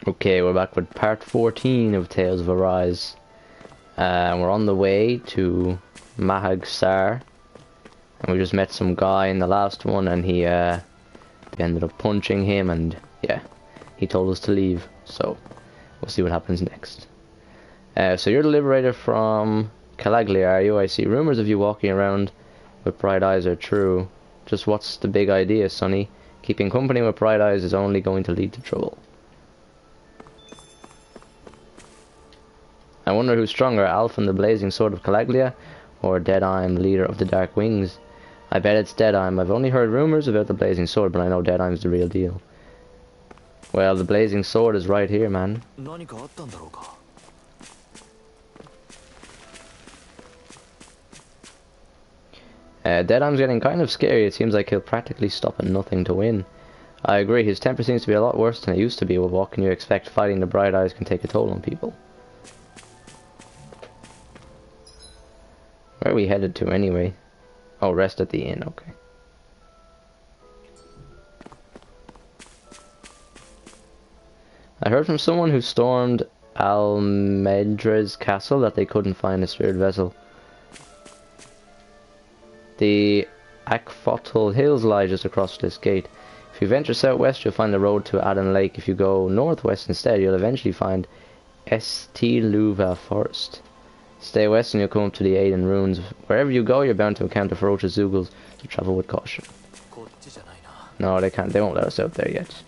Okay, we're back with part 14 of Tales of Arise. We're on the way to Mahag Sar, and we just met some guy in the last one, and they ended up punching him, and yeah, he told us to leave, so we'll see what happens next. So you're the liberator from Calaglia, are you? I see rumors of you walking around with bright eyes are true. Just what's the big idea, Sonny? Keeping company with bright eyes is only going to lead to trouble. I wonder who's stronger, Alphen the blazing sword of Calaglia, or Deadheim, leader of the Dark Wings. I bet it's Deadheim. I've only heard rumors about the blazing sword, but I know Deadheim's the real deal. Well, the blazing sword is right here, man. Deadheim's getting kind of scary. It seems like he'll practically stop at nothing to win. I agree, his temper seems to be a lot worse than it used to be. Well, what can you expect? Fighting the bright eyes can take a toll on people. Where are we headed to anyway? Oh, rest at the inn, okay. I heard from someone who stormed Almeidrea's castle that they couldn't find a spirit vessel. The Akfotal Hills lie just across this gate. If you venture southwest, you'll find the road to Aden Lake. If you go northwest instead, you'll eventually find St. Luva Forest. Stay west and you'll come up to the Aden Ruins. Wherever you go, you're bound to encounter ferocious Zoogles, so travel with caution. No, they can't. They won't let us out there yet.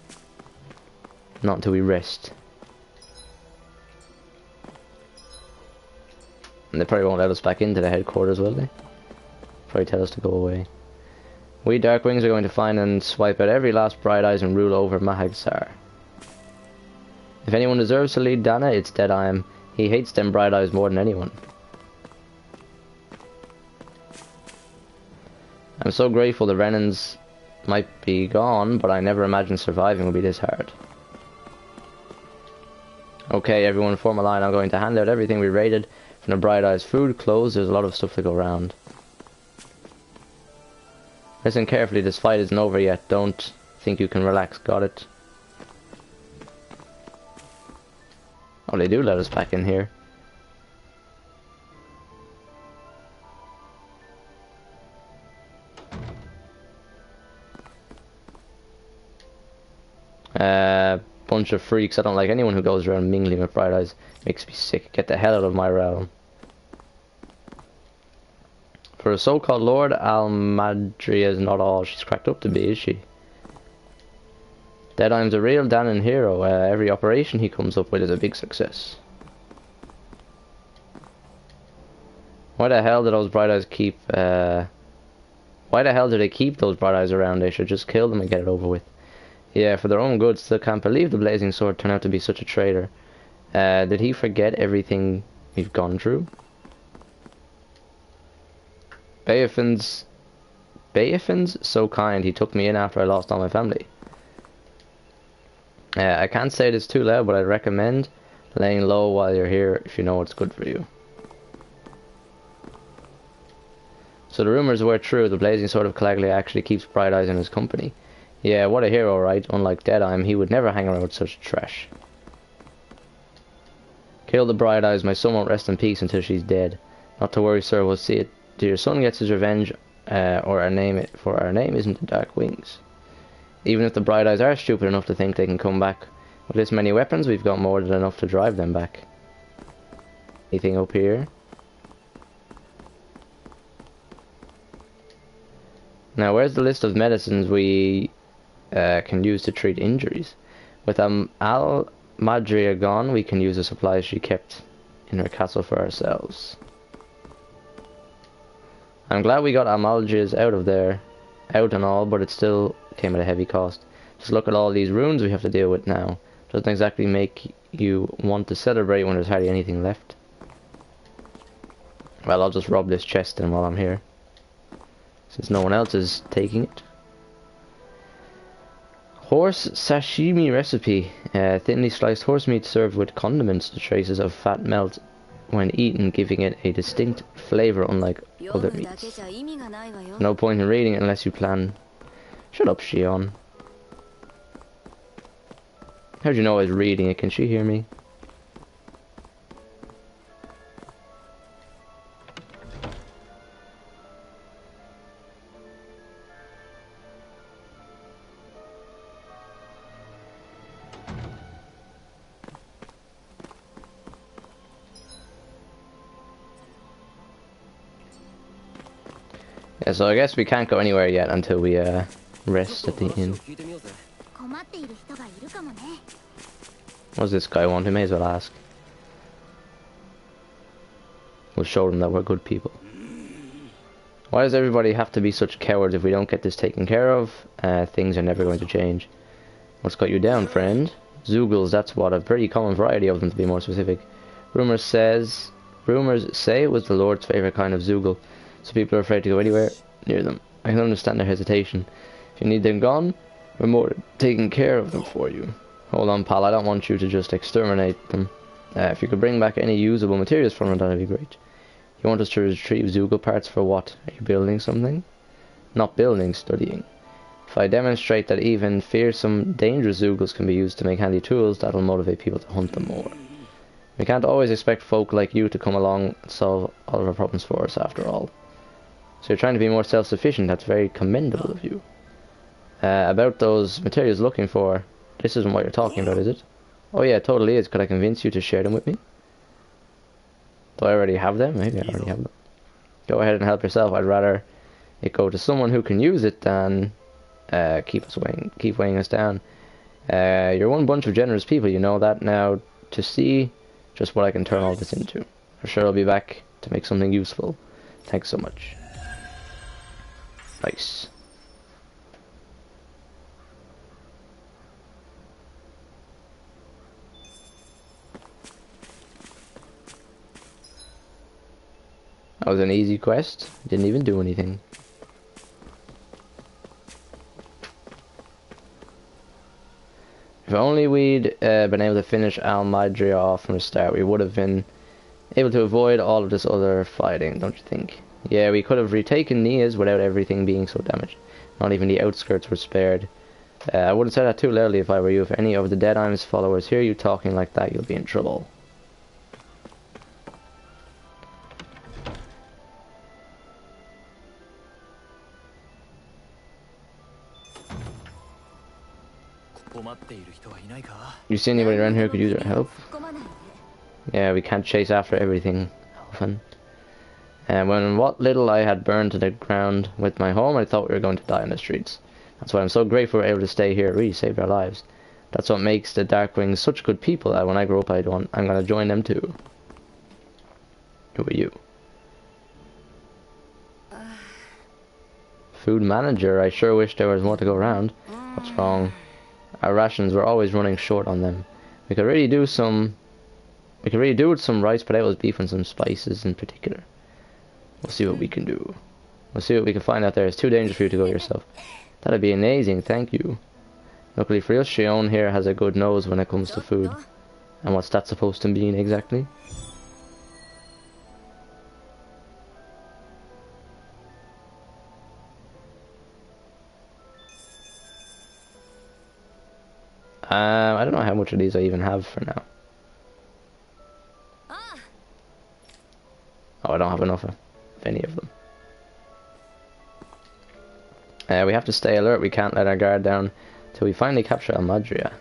Not until we rest. And they probably won't let us back into the headquarters, will they? Probably tell us to go away. We Darkwings are going to find and swipe out every last Bright Eyes and rule over Mahag Sar. If anyone deserves to lead Dana, it's Deadheim. He hates them bright eyes more than anyone. I'm so grateful the Renans might be gone, but I never imagined surviving would be this hard. Okay, everyone form a line. I'm going to hand out everything we raided. From the bright eyes, food, clothes, there's a lot of stuff to go around. Listen carefully, this fight isn't over yet. Don't think you can relax, got it? Oh, they do let us back in here. Bunch of freaks. I don't like anyone who goes around mingling with bright eyes. Makes me sick. Get the hell out of my realm. For a so-called Lord, Almeidrea is not all she's cracked up to be, is she? Deadheim's a real Danon hero. Every operation he comes up with is a big success. Why the hell do those bright eyes keep, why the hell do they keep those bright eyes around? They should just kill them and get it over with. Yeah, for their own good. Still can't believe the blazing sword turned out to be such a traitor. Did he forget everything we've gone through? Beofin's so kind. He took me in after I lost all my family. I can't say this too loud, but I'd recommend laying low while you're here if you know what's good for you. So the rumors were true. The blazing sword of Calaglia actually keeps Bright Eyes in his company. Yeah, what a hero, right? Unlike Deadheim, he would never hang around with such trash. Kill the Bright Eyes. My son won't rest in peace until she's dead. Not to worry, sir. We'll see it. Till your son gets his revenge, or our name isn't the Dark Wings. Even if the Bright Eyes are stupid enough to think they can come back with this many weapons, we've got more than enough to drive them back. Anything up here? Now, where's the list of medicines we can use to treat injuries? With Almeidrea gone, we can use the supplies she kept in her castle for ourselves. I'm glad we got Almeidrea's out of there, out and all, but it still came at a heavy cost. Just look at all these runes we have to deal with now. Doesn't exactly make you want to celebrate when there's hardly anything left. Well, I'll just rob this chest then while I'm here, since no one else is taking it. Horse sashimi recipe. Thinly sliced horse meat served with condiments. The traces of fat melt when eaten, giving it a distinct flavour unlike other meats. No point in reading it unless you plan. Shut up, Shion. How'd you know I was reading it? Can she hear me? Yeah, so I guess we can't go anywhere yet until we rest at the inn. What does this guy want? We may as well ask. We'll show them that we're good people. Why does everybody have to be such cowards? If we don't get this taken care of, things are never going to change. What's got you down, friend? Zoogles, that's what, a pretty common variety of them to be more specific. Rumors say it was the Lord's favourite kind of Zoogle, so people are afraid to go anywhere near them. I can understand their hesitation. If you need them gone, we're more taking care of them for you. Hold on, pal, I don't want you to just exterminate them. If you could bring back any usable materials from them, that'd be great. You want us to retrieve Zoogle parts for what? Are you building something? Not building, studying. If I demonstrate that even fearsome, dangerous Zoogles can be used to make handy tools, that'll motivate people to hunt them more. We can't always expect folk like you to come along and solve all of our problems for us, after all. So you're trying to be more self-sufficient. That's very commendable of you. About those materials looking for, this isn't what you're talking about, is it? Oh yeah, it totally is. Could I convince you to share them with me? Do I already have them? Maybe I already have them. Go ahead and help yourself. I'd rather it go to someone who can use it than keep weighing us down. You're one bunch of generous people, you know that. Now, to see just what I can turn all this into. I'm sure I'll be back to make something useful. Thanks so much. Nice. That was an easy quest. Didn't even do anything. If only we'd been able to finish Almeidrea off from the start, we would have been able to avoid all of this other fighting, don't you think? Yeah, we could have retaken Nia's without everything being so damaged. Not even the outskirts were spared. I would have said that too loudly if I were you. If any of the Dead Arms followers hear you talking like that, you'll be in trouble. You see anybody around here who could use our help? Yeah, we can't chase after everything often. And when what little I had burned to the ground with my home, I thought we were going to die on the streets. That's why I'm so grateful we're able to stay here. It really saved our lives. That's what makes the Darkwings such good people that when I grow up I'm going to join them too. Who are you? Food manager. I sure wish there was more to go around. What's wrong? Our rations were always running short on them. We could really do with some rice, potatoes, beef, and some spices in particular. We'll see what we can do. We'll see what we can find out there. It's too dangerous for you to go yourself. That'd be amazing, thank you. Luckily for us, Shion here has a good nose when it comes to food. And what's that supposed to mean exactly? I don't know how much of these I even have for now. Oh, I don't have enough of any of them. We have to stay alert. We can't let our guard down till we finally capture Almeidrea.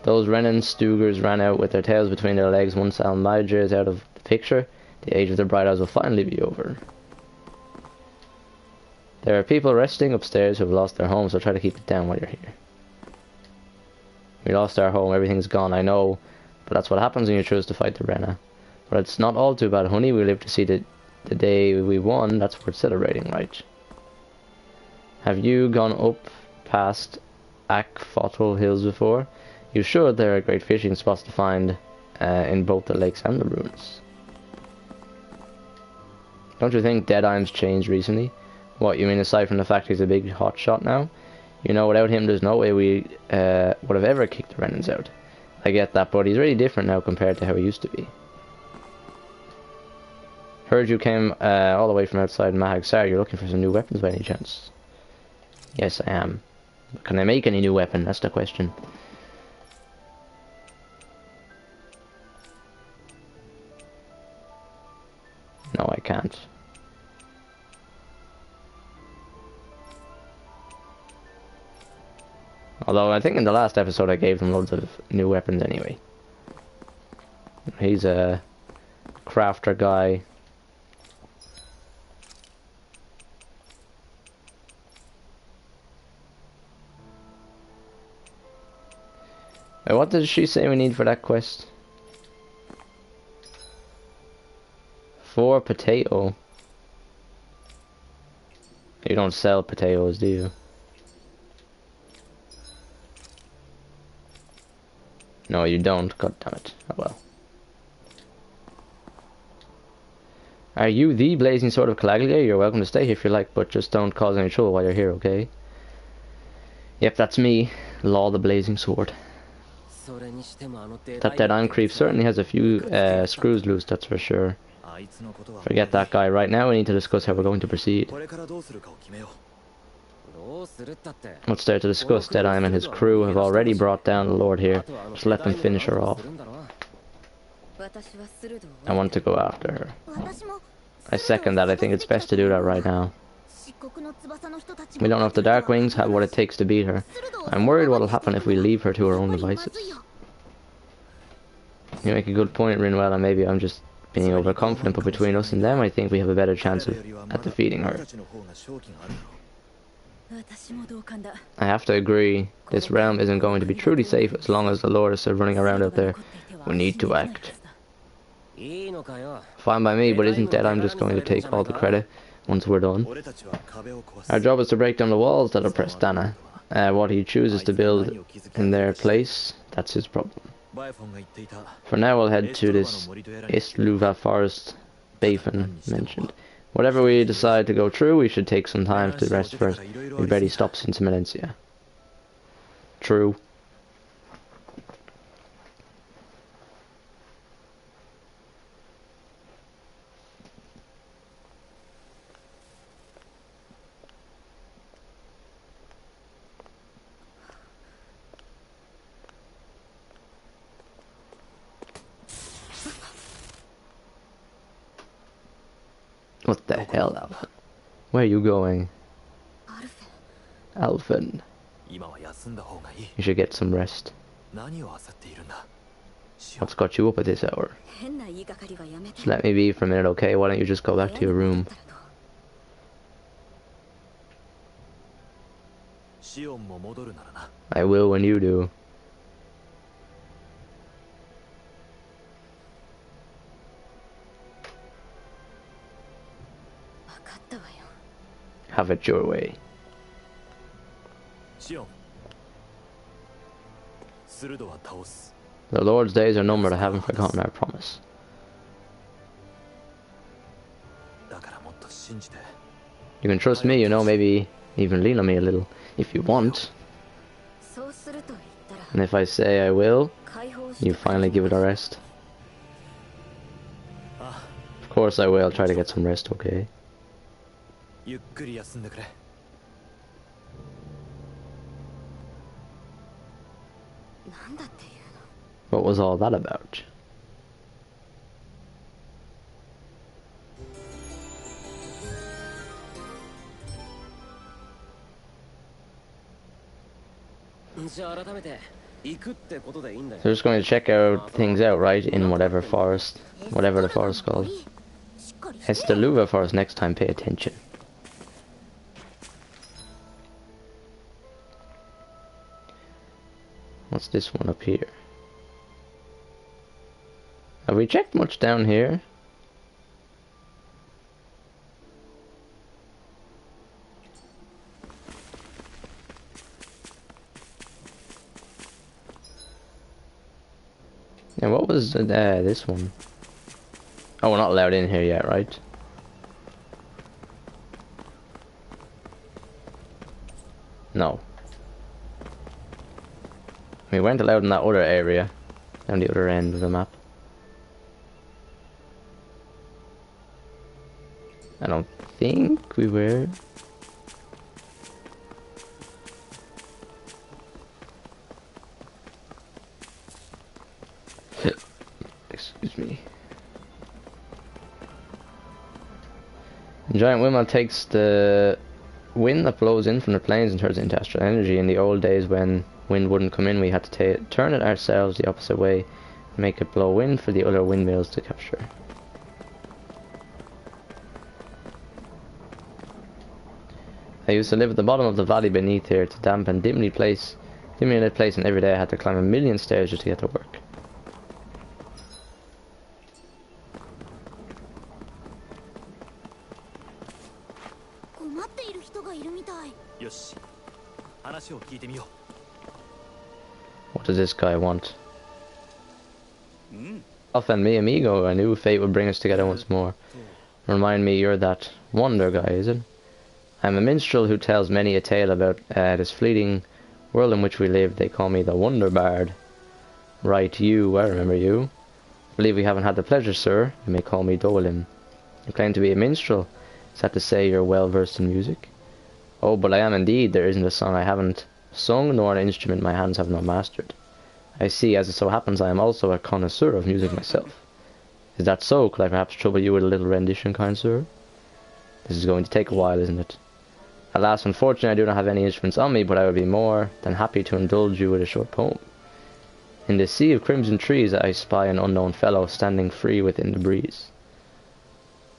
Those Renan Stugers ran out with their tails between their legs. Once Almeidrea is out of the picture, the age of their bright eyes will finally be over. There are people resting upstairs who have lost their homes, so try to keep it down while you're here. We lost our home, everything's gone, I know, but that's what happens when you choose to fight the Rena. But it's not all too bad, honey. We live to see the day we won. That's worth celebrating, right? Have you gone up past Akfotal Hills before? You should. There are great fishing spots to find in both the lakes and the ruins. Don't you think Deadeye's changed recently? What, you mean aside from the fact he's a big hotshot now? You know, without him, there's no way we would have ever kicked the Renans out. I get that, but he's really different now compared to how he used to be. Heard you came all the way from outside Mahag Sar. You're looking for some new weapons by any chance? Yes, I am. Can I make any new weapon? That's the question. No, I can't. Although I think in the last episode I gave them loads of new weapons anyway. He's a crafter guy. What did she say we need for that quest? 4 potato. You don't sell potatoes, do you? No, you don't. God damn it. Oh well. Are you the blazing sword of Calaglia? You're welcome to stay here if you like, but just don't cause any trouble while you're here, okay? Yep, that's me. Law the blazing sword. That dead iron creep certainly has a few screws loose, that's for sure. Forget that guy. Right now we need to discuss how we're going to proceed. What's there to discuss? Deadeye and his crew have already brought down the Lord here. Just let them finish her off. I want to go after her. I second that. I think it's best to do that right now. We don't know if the Darkwings have what it takes to beat her. I'm worried what will happen if we leave her to her own devices. You make a good point, Rinwell, and maybe I'm just being overconfident, but between us and them, I think we have a better chance at defeating her. I have to agree, this realm isn't going to be truly safe as long as the Lord is still running around out there. We need to act. Fine by me, but isn't that I'm just going to take all the credit once we're done? Our job is to break down the walls that oppress Dana. What he chooses to build in their place, that's his problem. For now, we'll head to this Istluva forest Bafin mentioned. Whatever we decide to go through, we should take some time to rest first. We barely stopped since Valencia. True. What the hell, Alphen? Where are you going? Alphen. You should get some rest. What's got you up at this hour? Just let me be for a minute, okay? Why don't you just go back to your room? I will when you do. Have it your way. The Lord's days are numbered. I haven't forgotten our promise. You can trust me, you know, maybe even lean on me a little, if you want. And if I say I will, you finally give it a rest. Of course I will. Try to get some rest, okay? What was all that about? So we're just going to check out things out, right? In whatever forest, whatever the forest is called. Esteluva forest. Next time, pay attention. What's this one up here? Have we checked much down here? And what was this one? Oh, we're not allowed in here yet, right? No. We weren't allowed in that other area, down the other end of the map. I don't think we were. Excuse me. The giant windmill takes the wind that blows in from the plains and turns it into astral energy. In the old days when wind wouldn't come in, we had to turn it ourselves the opposite way and make it blow wind for the other windmills to capture. I used to live at the bottom of the valley beneath here. It's a damp and dimly lit place, and every day I had to climb a million stairs just to get to work. What does this guy want? Often mi amigo, I knew fate would bring us together once more. Remind me you're that wonder guy, is it? I'm a minstrel who tells many a tale about this fleeting world in which we live. They call me the Wonder Bard. Right, you, I remember you. I believe we haven't had the pleasure, sir. You may call me Dolim. You claim to be a minstrel. Is that to say you're well versed in music? Oh, but I am indeed. There isn't a song I haven't sung, nor an instrument my hands have not mastered. I see, as it so happens, I am also a connoisseur of music myself. Is that so? Could I perhaps trouble you with a little rendition, kind sir? This is going to take a while, isn't it? Alas, unfortunately, I do not have any instruments on me, but I would be more than happy to indulge you with a short poem. In the sea of crimson trees, I spy an unknown fellow standing free within the breeze.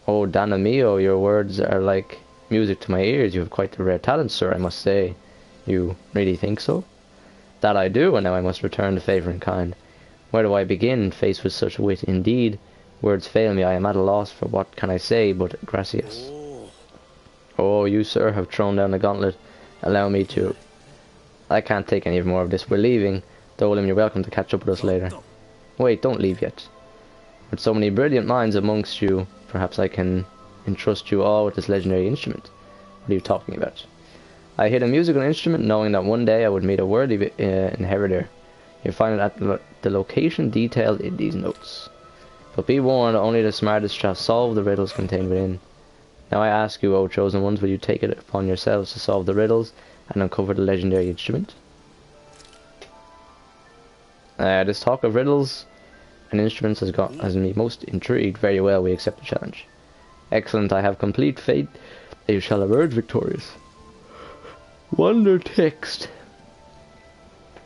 Oh, Dana mio, your words are like music to my ears. You have quite the rare talent, sir, I must say. You really think so? That I do, and now I must return the favour in kind. Where do I begin, faced with such wit? Indeed, words fail me. I am at a loss for what can I say but gracias. Oh, you, sir, have thrown down the gauntlet. Allow me to... I can't take any more of this. We're leaving. Dolim, you're welcome to catch up with us later. Wait, don't leave yet. With so many brilliant minds amongst you, perhaps I can entrust you all with this legendary instrument. What are you talking about? I hid a musical instrument knowing that one day I would meet a worthy inheritor. You'll find it at the location detailed in these notes. But be warned, only the smartest shall solve the riddles contained within. Now I ask you, O chosen ones, will you take it upon yourselves to solve the riddles and uncover the legendary instrument? This talk of riddles and instruments has me most intrigued. Very well, we accept the challenge. Excellent, I have complete faith that you shall emerge victorious. Wonder text.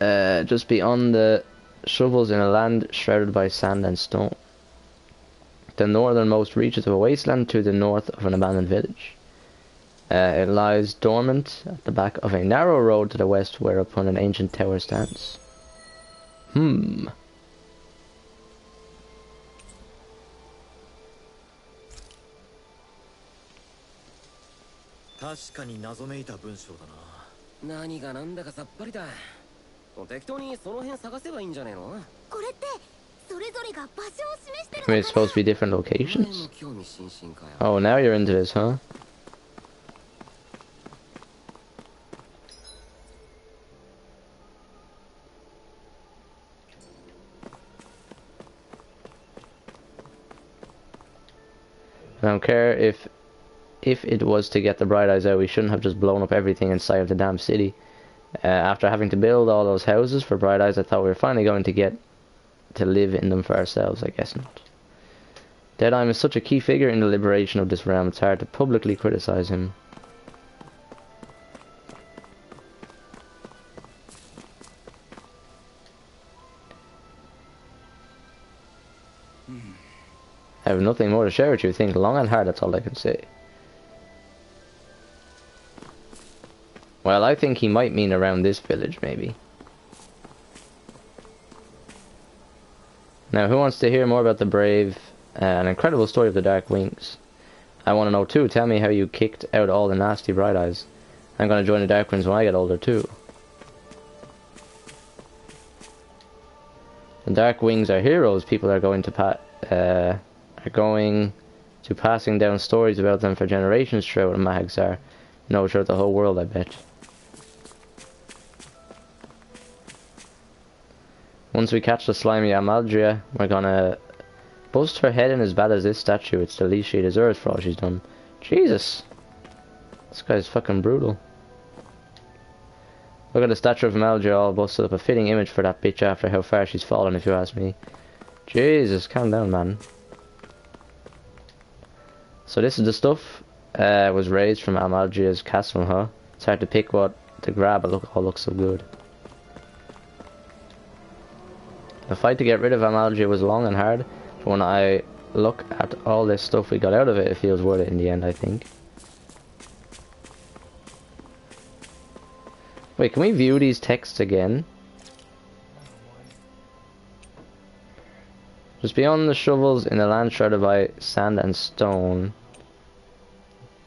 Just beyond the shovels in a land shrouded by sand and stone. The northernmost reaches of a wasteland to the north of an abandoned village. It lies dormant at the back of a narrow road to the west whereupon an ancient tower stands. I mean, it's supposed to be different locations. Oh, now you're into this, huh? I don't care if it was to get the bright eyes out, we shouldn't have just blown up everything inside of the damn city. After having to build all those houses for bright eyes, I thought we were finally going to get to live in them for ourselves. I guess not. Deadeye is such a key figure in the liberation of this realm, it's hard to publicly criticize him. I have nothing more to share with you. Think long and hard, that's all I can say. Well, I think he might mean around this village, maybe. Now, who wants to hear more about the brave and incredible story of the Dark Wings? I want to know too. Tell me how you kicked out all the nasty Bright Eyes. I'm going to join the Dark Wings when I get older too. The Dark Wings are heroes. People are going to passing down stories about them for generations throughout Almeidrea. No, throughout the whole world, I bet. Once we catch the slimy Almeidrea, we're gonna bust her head in as bad as this statue. It's the least she deserves for all she's done. Jesus! This guy's fucking brutal. Look at the statue of Almeidrea all busted up. A fitting image for that bitch after how far she's fallen, if you ask me. Jesus, calm down, man. So this is the stuff was raised from Almeidrea's castle, huh? It's hard to pick what to grab, but all looks so good. The fight to get rid of Almeidrea was long and hard, but when I look at all this stuff we got out of it, it feels worth it in the end, I think. Wait, can we view these texts again? Just beyond the shovels in the land shrouded by sand and stone,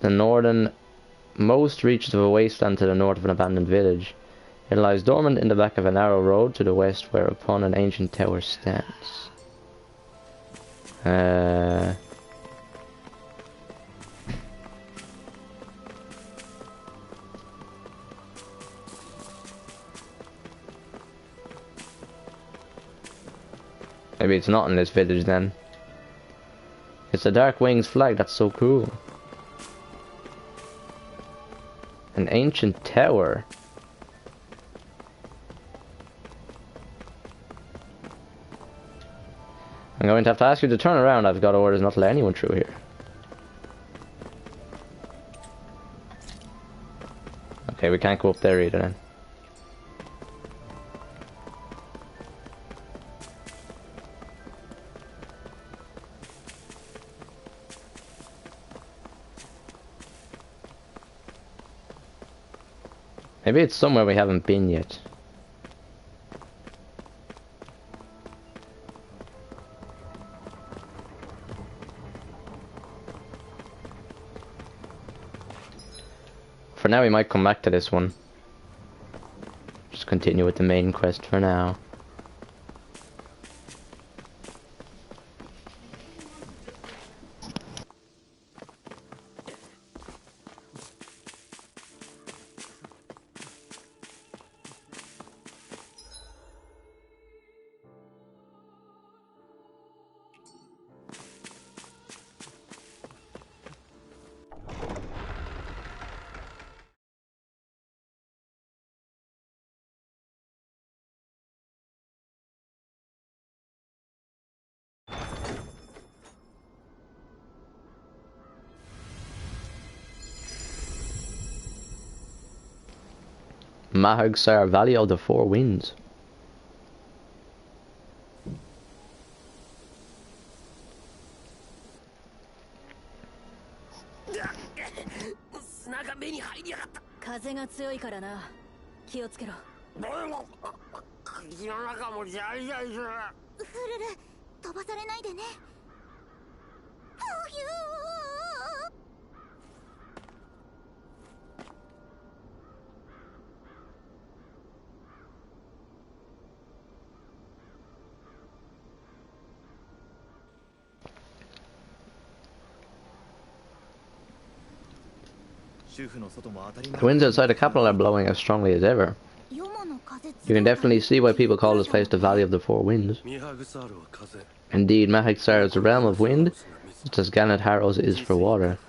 the northernmost reaches of a wasteland to the north of an abandoned village. It lies dormant in the back of a narrow road to the west, whereupon an ancient tower stands. Maybe it's not in this village then. It's the Dark Wings flag, that's so cool. An ancient tower. I'm going to have to ask you to turn around. I've got orders not to let anyone through here. Okay, we can't go up there either then. Maybe it's somewhere we haven't been yet. For now we might come back to this one. Just continue with the main quest for now. Mahagsar, Valley of the Four Winds. The winds outside the capital are blowing as strongly as ever. You can definitely see why people call this place the Valley of the Four Winds. Indeed, Mahagsar is the realm of wind, just as Gannet Harrows is for water.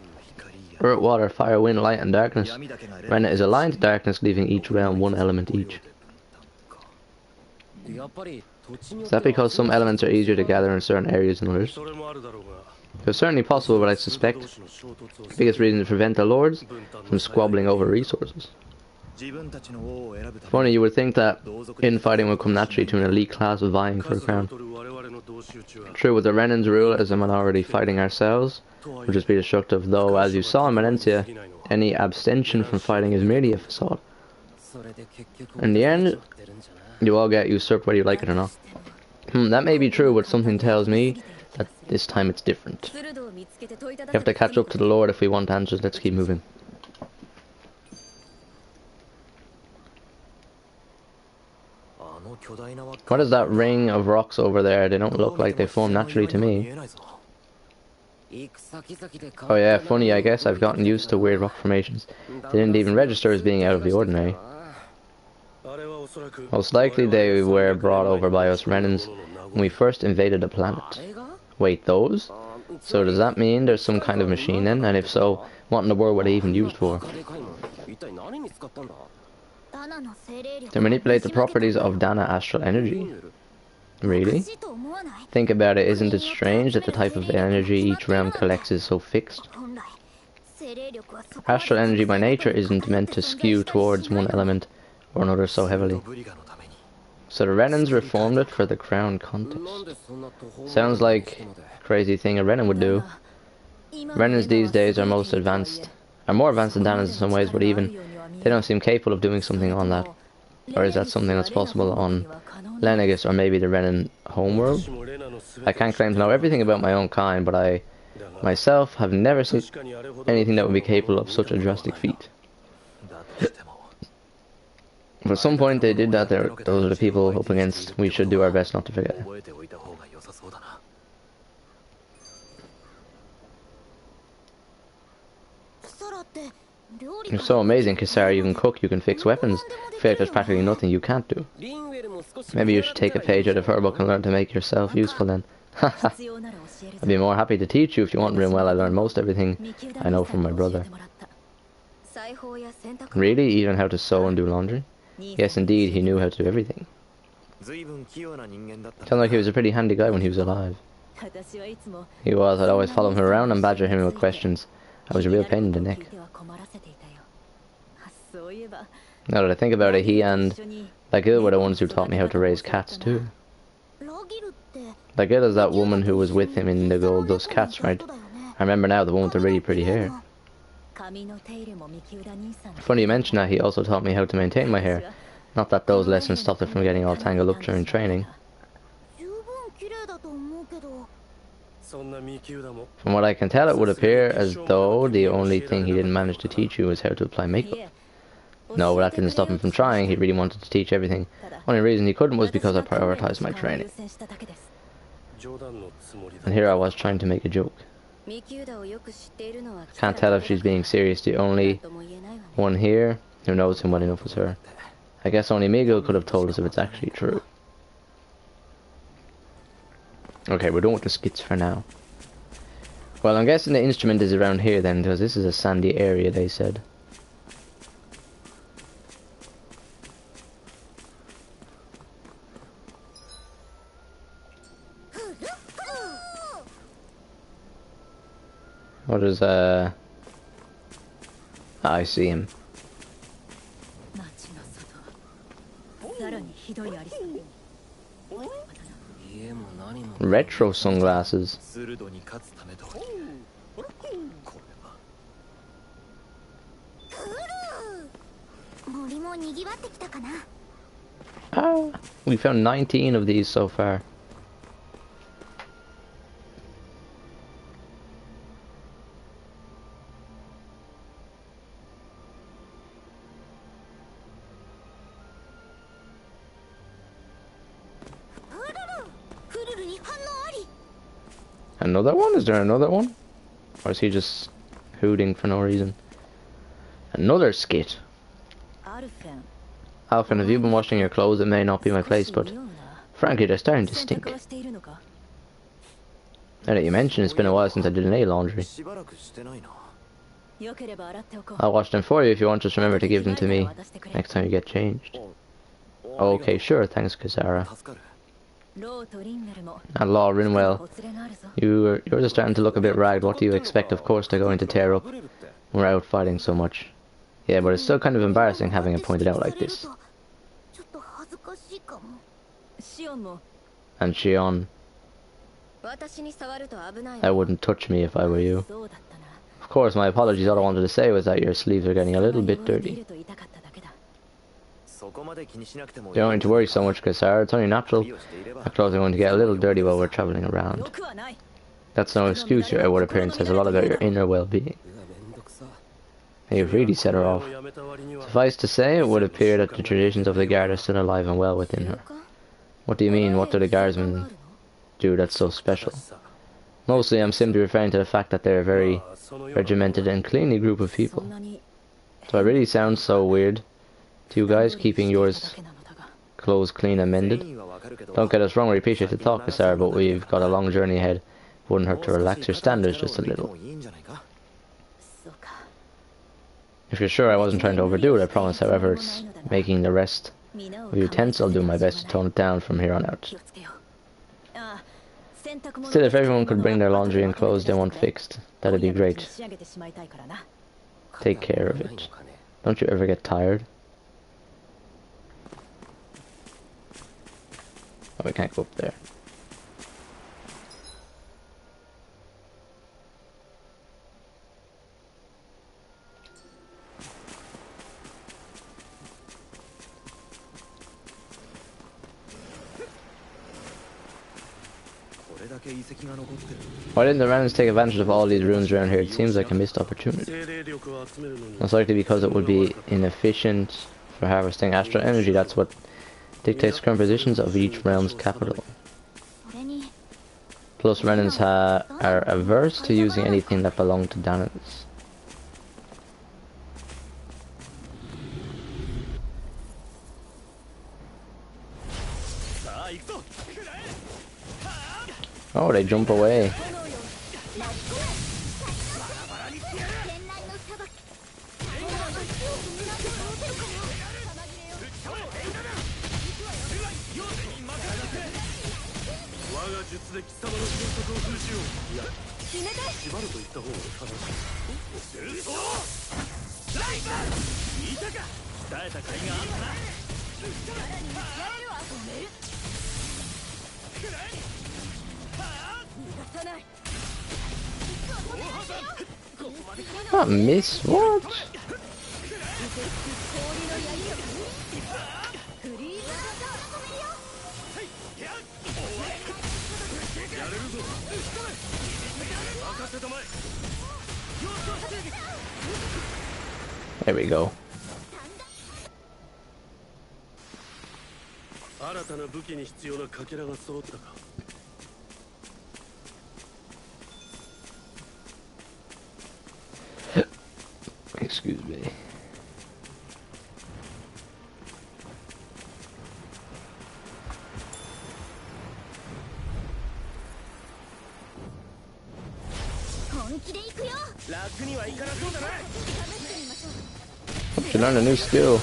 Earth, water, fire, wind, light, and darkness. Renna is aligned to darkness, leaving each realm one element each. Is that because some elements are easier to gather in certain areas than others? It's certainly possible, but I suspect the biggest reason is to prevent the lords from squabbling over resources. Funny, you would think that infighting would come naturally to an elite class vying for a crown. True, with the Renan's rule as a minority fighting ourselves would just be destructive, though as you saw in Valencia, any abstention from fighting is merely a facade. In the end, you all get usurped whether you like it or not. That may be true, but something tells me that this time it's different. We have to catch up to the Lord if we want answers. Let's keep moving. What is that ring of rocks over there? They don't look like they form naturally to me. Oh yeah, funny, I guess I've gotten used to weird rock formations. They didn't even register as being out of the ordinary. Most likely they were brought over by us Renans when we first invaded the planet. Wait, those? So does that mean there's some kind of machine then? And if so, what in the world were they even used for? To manipulate the properties of Dana astral energy. Really? Think about it, isn't it strange that the type of energy each realm collects is so fixed? Astral energy by nature isn't meant to skew towards one element or another so heavily. So the Renans reformed it for the crown contest. Sounds like a crazy thing a Renan would do. Renans these days are more advanced than Danans in some ways, but even they don't seem capable of doing something on that. Or is that something that's possible on Lenegis or maybe the Renan homeworld? I can't claim to know everything about my own kind, but I myself have never seen anything that would be capable of such a drastic feat. If at some point they did that, those are the people up against. We should do our best not to forget. You're so amazing, Kisara. You can cook, you can fix weapons. I feel like there's practically nothing you can't do. Maybe you should take a page out of her book and learn to make yourself useful then. Haha. I'd be more happy to teach you if you want Rimwell. I learned most everything I know from my brother. Really? Even how to sew and do laundry? Yes, indeed, he knew how to do everything. Sounds like he was a pretty handy guy when he was alive. He was. I'd always follow him around and badger him with questions. I was a real pain in the neck. Now that I think about it, he and Lagil were the ones who taught me how to raise cats too. Lagil is that woman who was with him in the Gold Dust Cats, right? I remember now, the one with the really pretty hair. Funny you mention that, he also taught me how to maintain my hair. Not that those lessons stopped it from getting all tangled up during training. From what I can tell, it would appear as though the only thing he didn't manage to teach you was how to apply makeup. No, that didn't stop him from trying. He really wanted to teach everything. Only reason he couldn't was because I prioritized my training. And here I was trying to make a joke. Can't tell if she's being serious. The only one here who knows him well enough was her. I guess only Miguel could have told us if it's actually true. Okay, we're done with the skits for now. Well, I'm guessing the instrument is around here then, because this is a sandy area, they said. What is, I see him. Retro sunglasses. Ah, we found 19 of these so far. Another one? Is there another one? Or is he just hooting for no reason? Another skit. Alfin, have you been washing your clothes? It may not be my place, but frankly, they're starting to stink. Now that you mention, it's been a while since I did any laundry. I'll wash them for you if you want. Just remember to give them to me next time you get changed. Okay, sure. Thanks, Kisara. And Law Rinwell, you're just starting to look a bit ragged. What do you expect? Of course they're going to tear up. We're out fighting so much. Yeah, but it's still kind of embarrassing having it pointed out like this. And Shion, I wouldn't touch me if I were you. Of course, my apologies. All I wanted to say was that your sleeves are getting a little bit dirty. You don't need to worry so much, Kisara. It's only natural. Our clothes are going to get a little dirty while we're travelling around. That's no excuse. Your outward appearance says a lot about your inner well-being. You've really set her off. Suffice to say, it would appear that the traditions of the guard are still alive and well within her. What do you mean? What do the guardsmen do that's so special? Mostly, I'm simply referring to the fact that they're a very regimented and cleanly group of people. So I really sound so weird to you guys, keeping yours clothes clean and mended. Don't get us wrong, we appreciate the talk, Kisara, but we've got a long journey ahead. Wouldn't hurt to relax your standards just a little. If you're sure I wasn't trying to overdo it, I promise. However, it's making the rest of your utensils. I'll do my best to tone it down from here on out. Still, if everyone could bring their laundry and clothes they want fixed, that'd be great. Take care of it. Don't you ever get tired? Oh, we can't go up there. Why didn't the Rams take advantage of all these ruins around here? It seems like a missed opportunity. Most likely because it would be inefficient for harvesting astral energy. That's what dictates current positions of each realm's capital. Plus, Renans are averse to using anything that belonged to Danans. Oh, they jump away. What, miss? What? There we go. Excuse me. Hope you learned a new skill.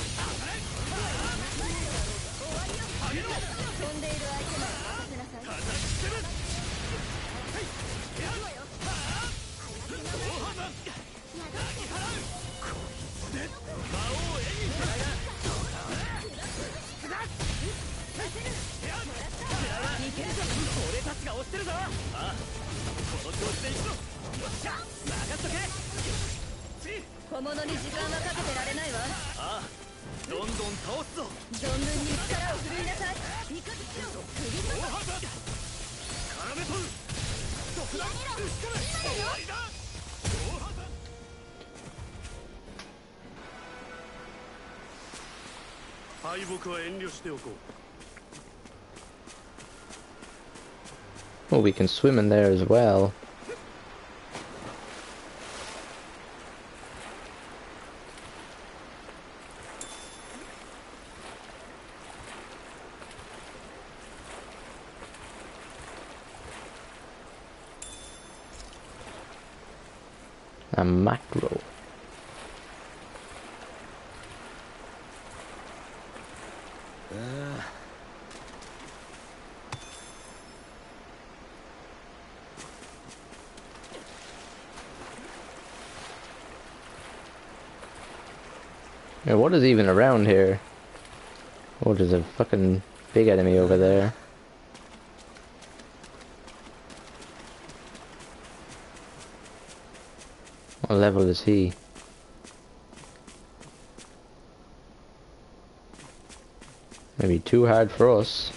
Oh, we can swim in there as well. A macro. Yeah, what is even around here? Oh, there's a fucking big enemy over there. What level is he? Maybe too hard for us.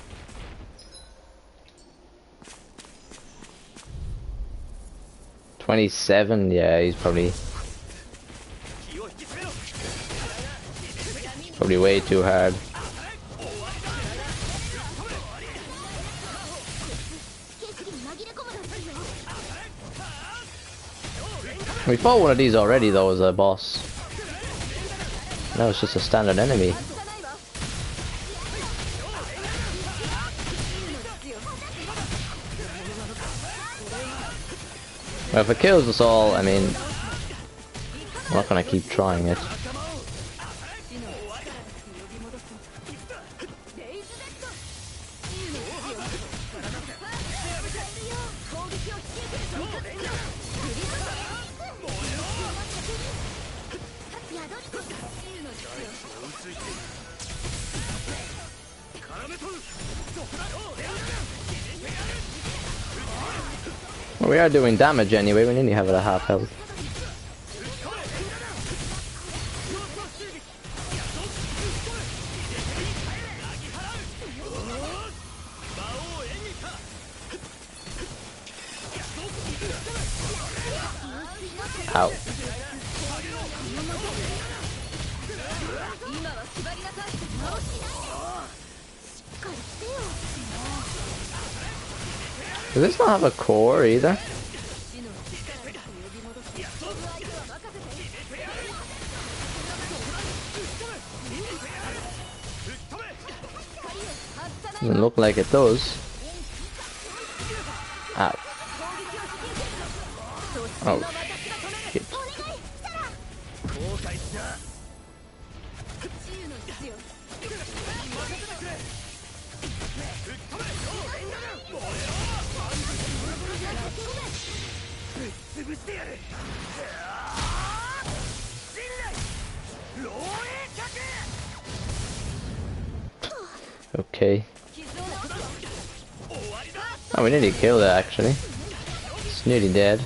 $27, yeah, he's probably way too hard. We fought one of these already though as a boss. Now it's just a standard enemy. Well, if it kills us all, I mean, I'm not gonna keep trying it. Well, we are doing damage anyway, we nearly have it at half health. Ow. Does this not have a core either? Doesn't look like it does. Ow. Oh shit. Okay. Oh, we nearly killed it actually. It's nearly dead.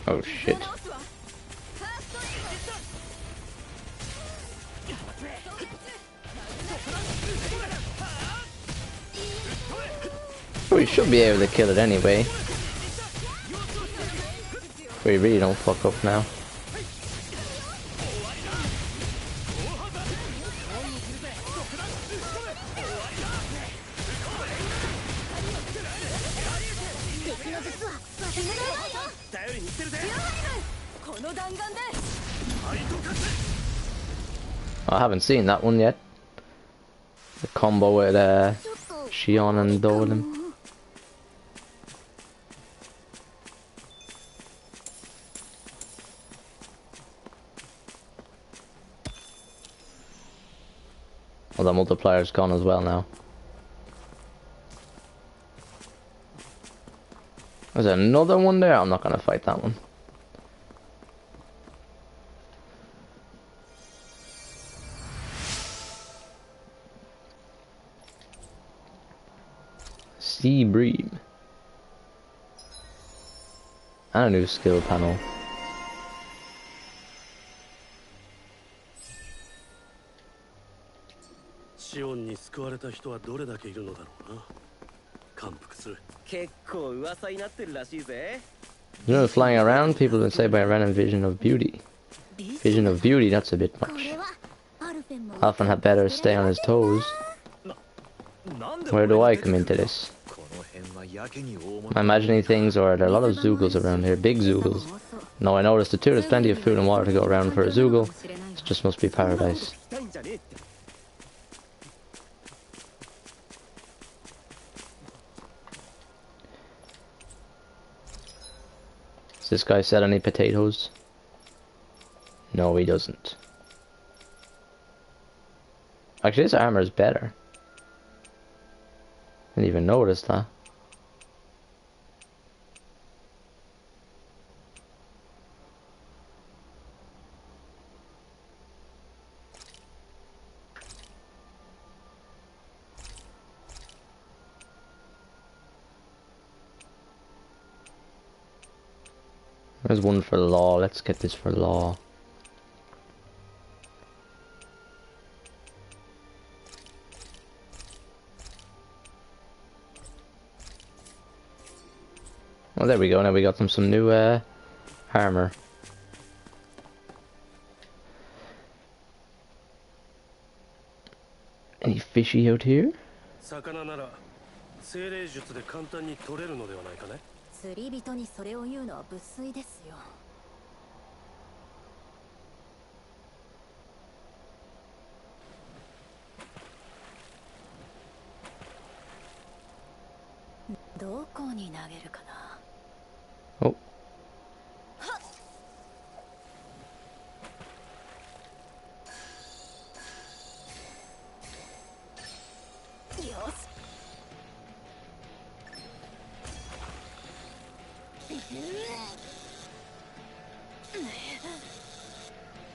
Oh shit. We should be able to kill it anyway. We really don't fuck up now. I haven't seen that one yet. The combo with Shion and Dolan. Well, the multiplier's gone as well now. There's another one there. I'm not gonna fight that one. Sea Bream. And a new skill panel. You know, flying around, people have been saying by random vision of beauty. Vision of beauty, that's a bit much. Alphen had better stay on his toes. Where do I come into this? Am I imagining things, or are there a lot of Zoogles around here? Big Zoogles. No, I noticed it too. There's plenty of food and water to go around for a Zoogle. It just must be paradise. Does this guy sell any potatoes? No, he doesn't. Actually, this armor is better. Didn't even notice that. There's one for law. Let's get this for law. Well, there we go. Now we got them some new armor. Any fishy out here? 釣り人にそれを言うのは無粋ですよ。どこに投げるかな。Oh.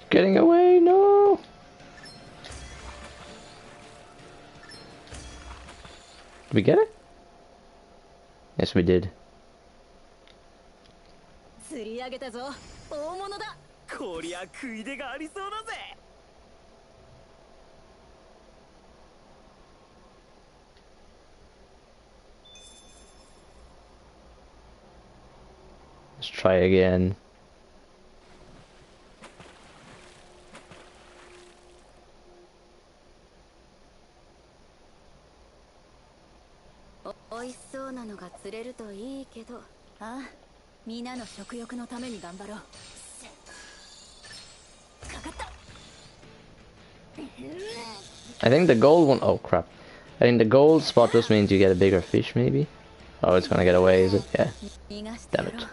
Getting away, no! Did we get it? Yes, we did. Let's try again. I think the gold one, oh crap. I think the gold spot just means you get a bigger fish maybe. Oh, it's gonna get away, is it? Yeah. Damn it.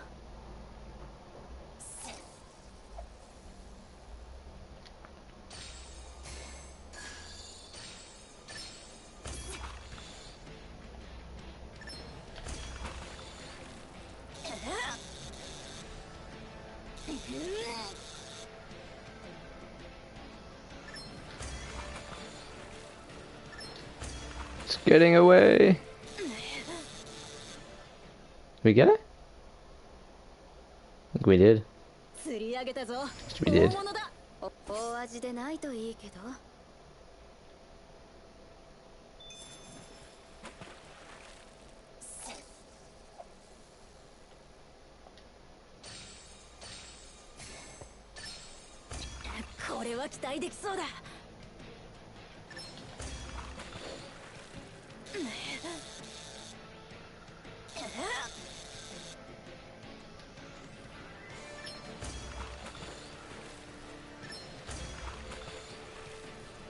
It's getting away. We get it? I think we did. Yes, we did.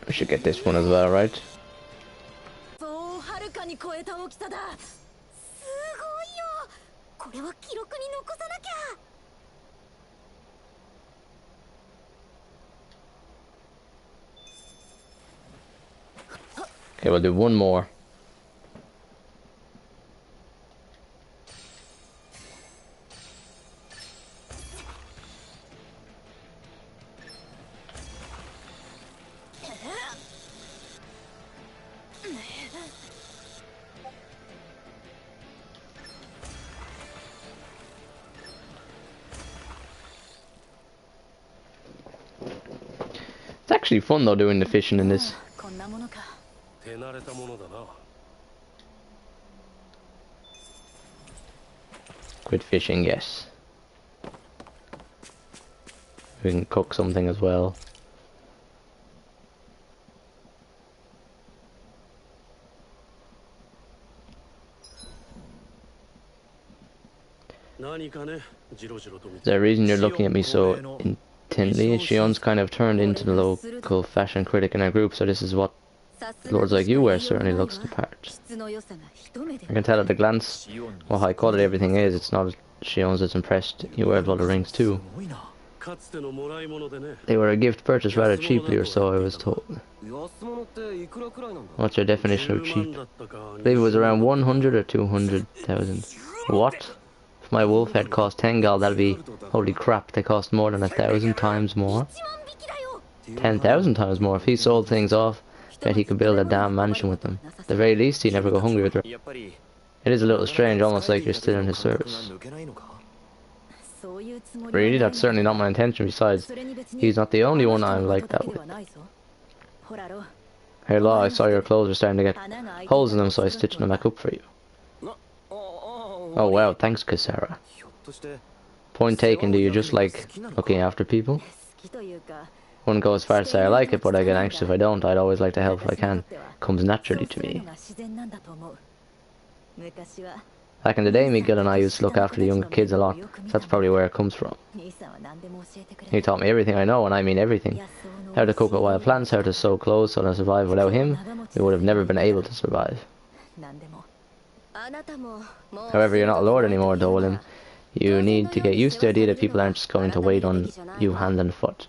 We should get this one as well, right? Okay, we'll do one more. It's actually fun though doing the fishing in this. Quit fishing, yes. We can cook something as well. Is there a reason you're looking at me so intently? Shion's kind of turned into the local fashion critic in our group, so this is what lords like you wear. Certainly looks the part. I can tell at a glance what high quality everything is. It's not Shion's that's impressed. You wear blood rings too. They were a gift purchased rather cheaply, or so I was told. What's your definition of cheap? I believe it was around 100 or 200,000. What? If my wolf head cost 10 gal, that'd be... Holy crap, they cost more than 1,000 times more. 10,000 times more. If he sold things off, bet he could build a damn mansion with them. At the very least, he'd never go hungry with her. It is a little strange, almost like you're still in his service. Really? That's certainly not my intention. Besides, he's not the only one I'm like that with. Hey Law, I saw your clothes were starting to get holes in them, so I stitched them back up for you. Oh wow, thanks Kasara. Point taken, do you just like looking after people? Wouldn't go as far as say I like it, but I get anxious if I don't. I'd always like to help if I can. Comes naturally to me. Back in the day, Miguel and I used to look after the younger kids a lot, so that's probably where it comes from. He taught me everything I know, and I mean everything. How to cook with wild plants, how to sew clothes so to survive. Without him, we would have never been able to survive. However, you're not a lord anymore, Dolan. You need to get used to the idea that people aren't just going to wait on you hand and foot.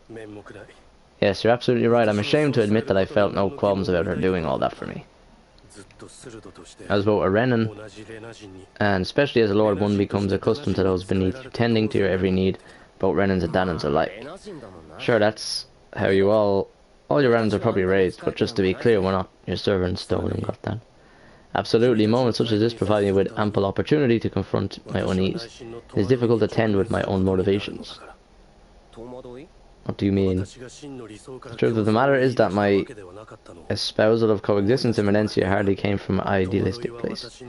Yes, you're absolutely right. I'm ashamed to admit that I felt no qualms about her doing all that for me. as both a Renan, and especially as a Lord, one becomes accustomed to those beneath you, tending to your every need, both Renans and Danans alike. Sure, that's how you all your Renans are probably raised, but just to be clear, we're not your servants, Dolan got that. Absolutely, moments such as this provide me with ample opportunity to confront my unease. It is difficult to tend with my own motivations. What do you mean? The truth of the matter is that my espousal of coexistence in Menencia hardly came from an idealistic place.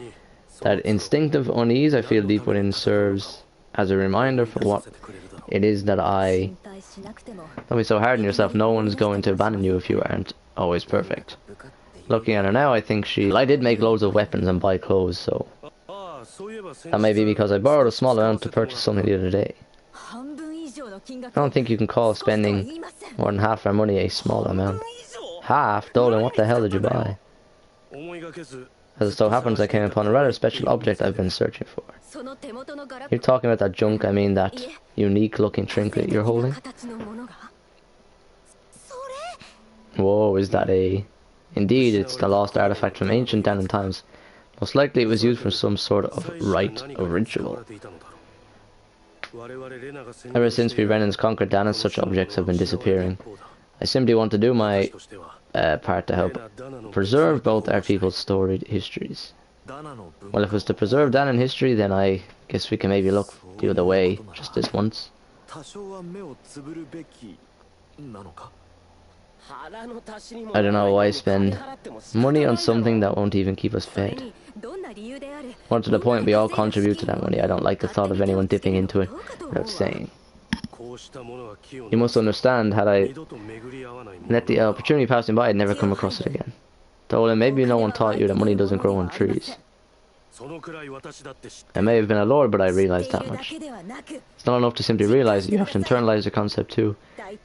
That instinctive unease I feel deep within serves as a reminder for what it is that I... Don't be so hard on yourself, no one's going to abandon you if you aren't always perfect. Looking at her now, I think she... Well, I did make loads of weapons and buy clothes, so... That may be because I borrowed a small amount to purchase something the other day. I don't think you can call spending more than half our money a small amount. Half? Dolan, what the hell did you buy? As it so happens, I came upon a rather special object I've been searching for. You're talking about that junk, I mean that unique looking trinket you're holding? Whoa, is that a... Indeed, it's the lost artifact from ancient Danan times. Most likely it was used for some sort of rite or ritual. Ever since we Renans conquered Danan, such objects have been disappearing. I simply want to do my part to help preserve both our people's storied histories. Well, if it was to preserve Danan history, then I guess we can maybe look the other way, just this once. I don't know why spend money on something that won't even keep us fed. More to the point, we all contribute to that money. I don't like the thought of anyone dipping into it without staying. You must understand, had I let the opportunity pass me by, I'd never come across it again. Dolan, maybe no one taught you that money doesn't grow on trees. I may have been a lord, but I realized that much. It's not enough to simply realize it, you have to internalize the concept too.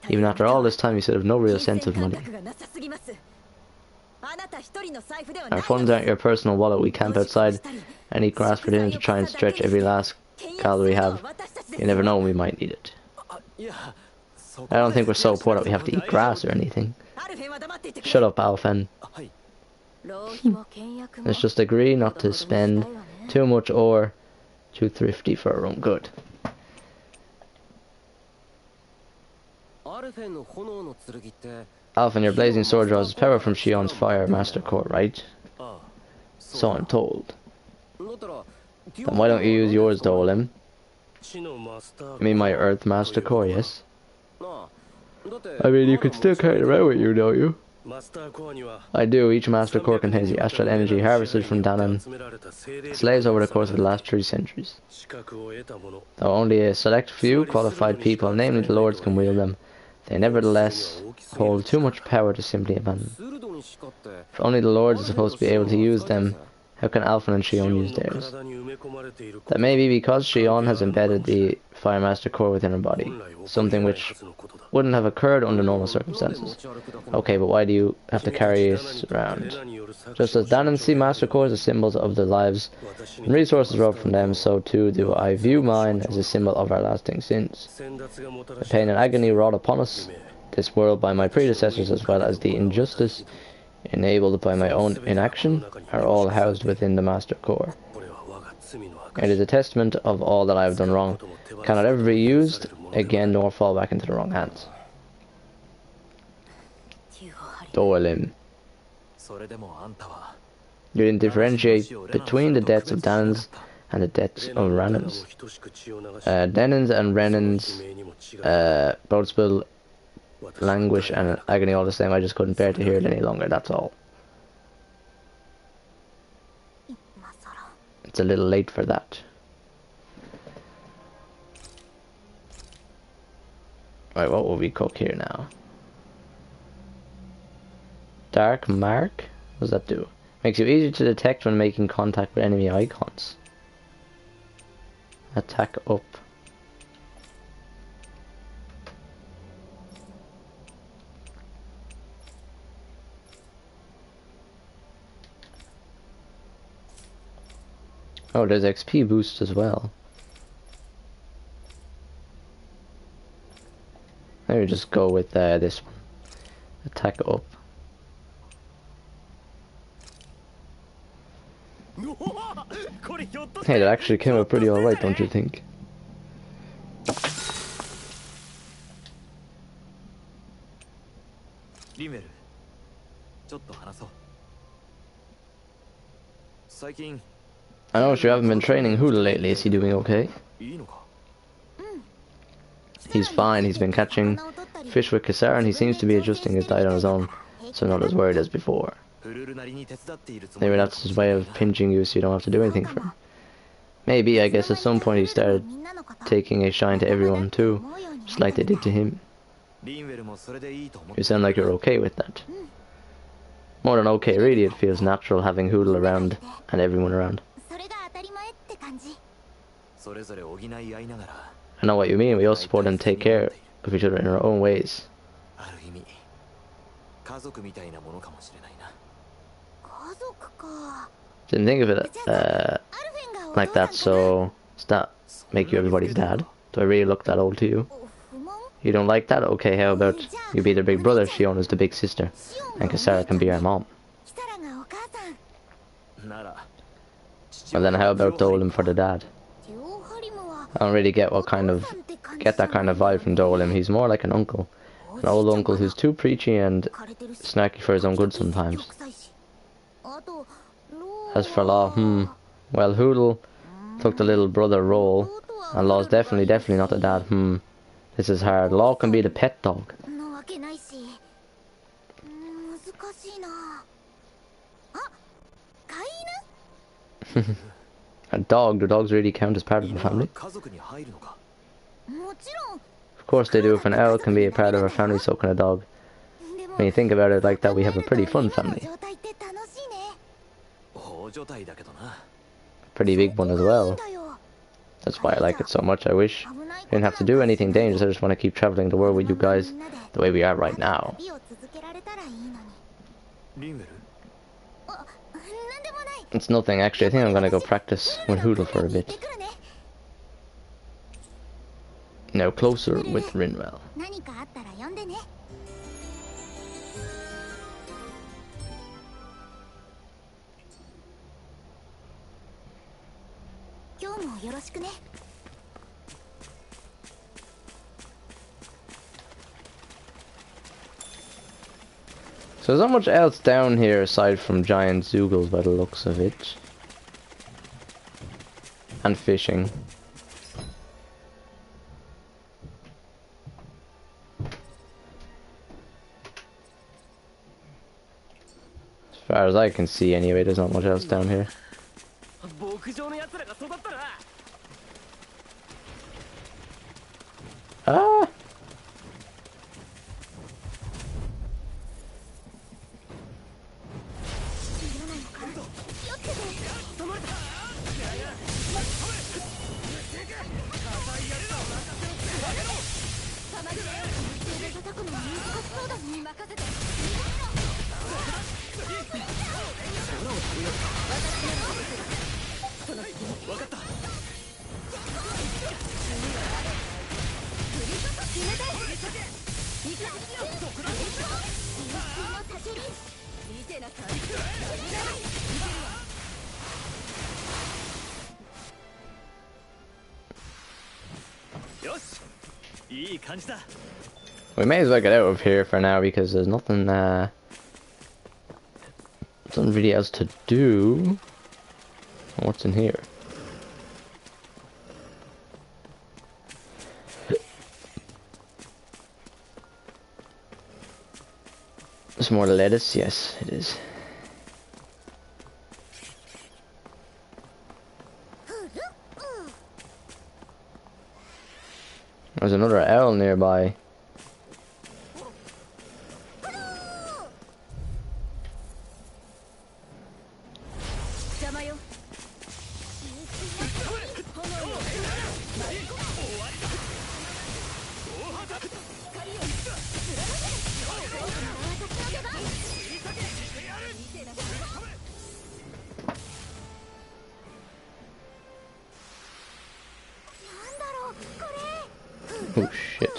Even after all this time, you still have no real sense of money. Our funds aren't your personal wallet. We camp outside and eat grass for dinner to try and stretch every last calorie we have. You never know when we might need it. I don't think we're so poor that we have to eat grass or anything. Shut up, Alphen. Let's just agree not to spend too much or too thrifty for our own good. Alphen, your blazing sword draws its power from Shion's fire master core, right? So I'm told. Then why don't you use yours, Dolan? I mean my earth master core, yes? I mean, you could still carry it around with you, don't you? I do. Each master core contains the astral energy harvested from Danan slaves over the course of the last 3 centuries. Though only a select few qualified people, namely the lords, can wield them, they nevertheless hold too much power to simply abandon. If only the lords are supposed to be able to use them, how can Alphen and Shion use theirs? That may be because Shion has embedded the Fire Master core within her body, something which wouldn't have occurred under normal circumstances. Okay, but why do you have to carry it around? Just as Danan's Sea Master cores are symbols of the lives and resources robbed from them, so too do I view mine as a symbol of our lasting sins. The pain and agony wrought upon us, this world by my predecessors, as well as the injustice enabled by my own inaction, are all housed within the Master Core. It is a testament of all that I have done wrong, cannot ever be used again nor fall back into the wrong hands. Dolan. You didn't differentiate between the deaths of Danans and the deaths of Renans. Danans and Renans both spill languish and agony all the same. I just couldn't bear to hear it any longer, that's all. It's a little late for that. Right, what will we cook here now? Dark Mark? What does that do? Makes you easier to detect when making contact with enemy icons. Attack up. Oh, there's XP boost as well. Maybe just go with this one. Attack up. Hey, that actually came out pretty alright, don't you think? I noticed you haven't been training Hula lately. Is he doing okay? He's fine. He's been catching fish with Kasar and he seems to be adjusting his diet on his own, so not as worried as before. Maybe that's his way of pinching you so you don't have to do anything for him. Maybe, I guess at some point he started taking a shine to everyone too, just like they did to him. You sound like you're okay with that. More than okay, really. It feels natural having Hoodle around and everyone around. I know what you mean. We all support and take care of each other in our own ways. Didn't think of it like that, so does that make you everybody's dad? Do I really look that old to you? You don't like that? Okay, how about you be their big brother, Shiona's the big sister, and Kasara can be our mom. Well then how about Dolan for the dad? I don't really get that kind of vibe from Dolan. He's more like an uncle. An old uncle who's too preachy and snacky for his own good sometimes. As for Law, well, Hoodle took the little brother role, and Law's definitely not the dad. This is hard. Law can be the pet dog. A dog? Do dogs really count as part of a family? Of course they do. If an owl can be a part of our family, so can a dog. When you think about it like that, we have a pretty fun family. Pretty big one as well. That's why I like it so much. I wish I didn't have to do anything dangerous. I just want to keep traveling the world with you guys the way we are right now. It's nothing, actually. I think I'm gonna go practice with Hoodle for a bit. Now closer with Rinwell. So there's not much else down here aside from giant Zoogles by the looks of it. And fishing. As far as I can see anyway, there's not much else down here. Ah! We may as well get out of here for now because there's nothing really else to do. What's in here? Some more lettuce, yes it is. There's another owl nearby. Oh shit.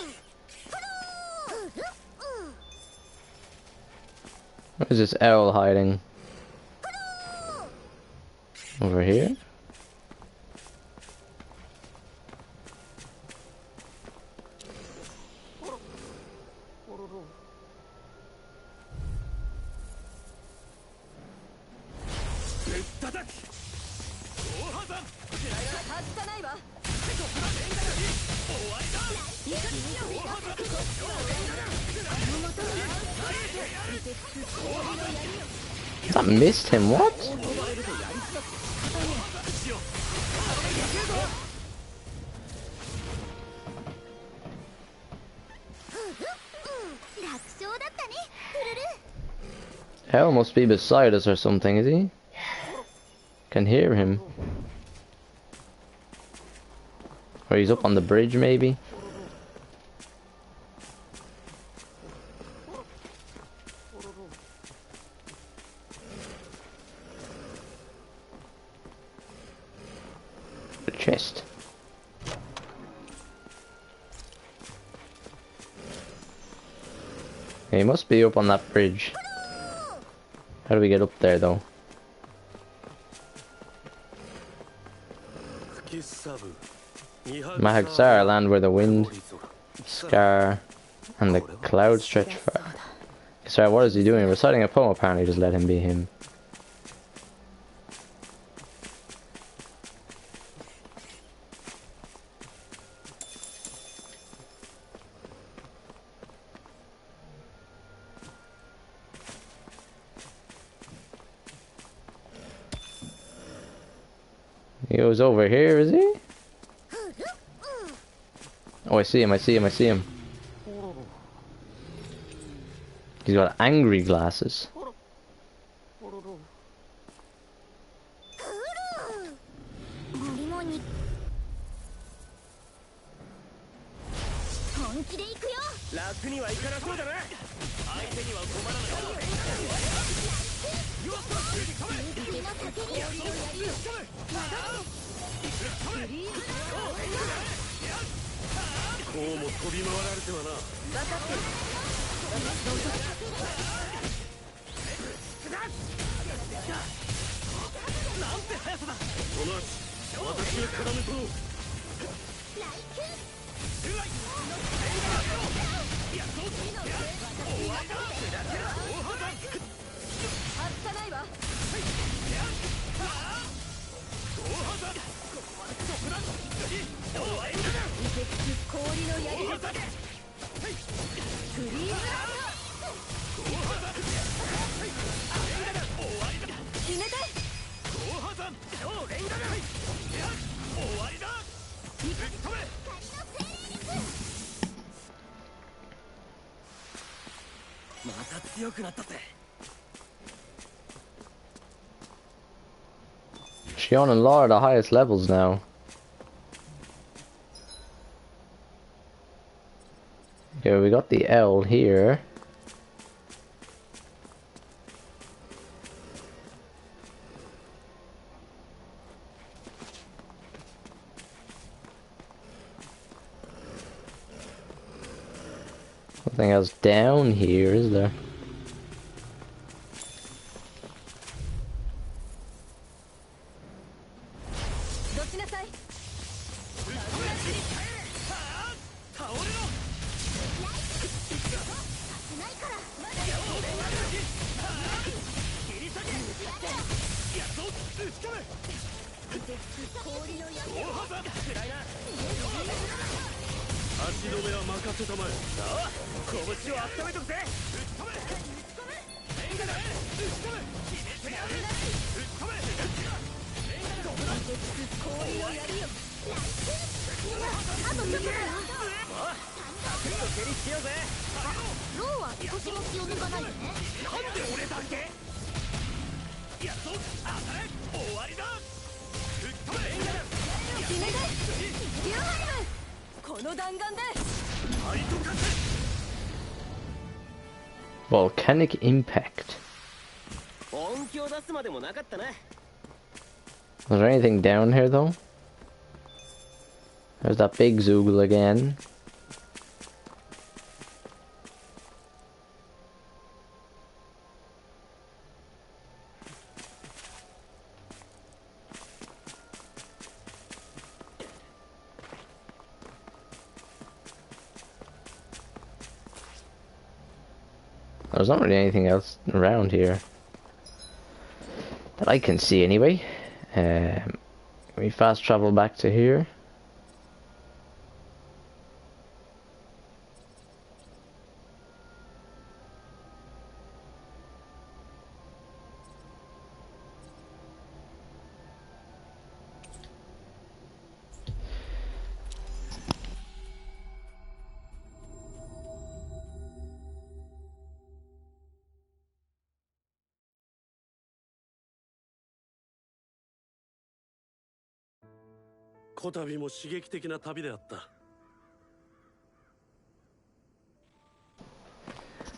Where's this owl hiding? Over here? That missed him, what? Hell must be beside us or something, is he? Can hear him. Or he's up on the bridge, maybe? The chest. He must be up on that bridge. How do we get up there, though? Mahagsar, land where the wind, scar, and the clouds stretch far. Sorry, what is he doing? Reciting a poem, apparently. Just let him be him. He goes over here, is he? Oh, I see him, I see him, I see him. He's got angry glasses. Shion and Law are the highest levels now. Okay, we got the L here. Nothing else down here, is there? Volcanic impact. Was there anything down here though? There's that big Zoogle again. There's not really anything else around here that I can see anyway. We We fast travel back to here.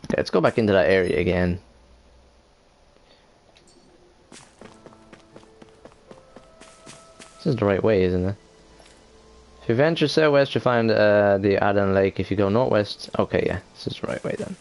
Okay, let's go back into that area again. This is the right way, isn't it? If you venture southwest, you find the Adan Lake. If you go northwest, okay, yeah, this is the right way then.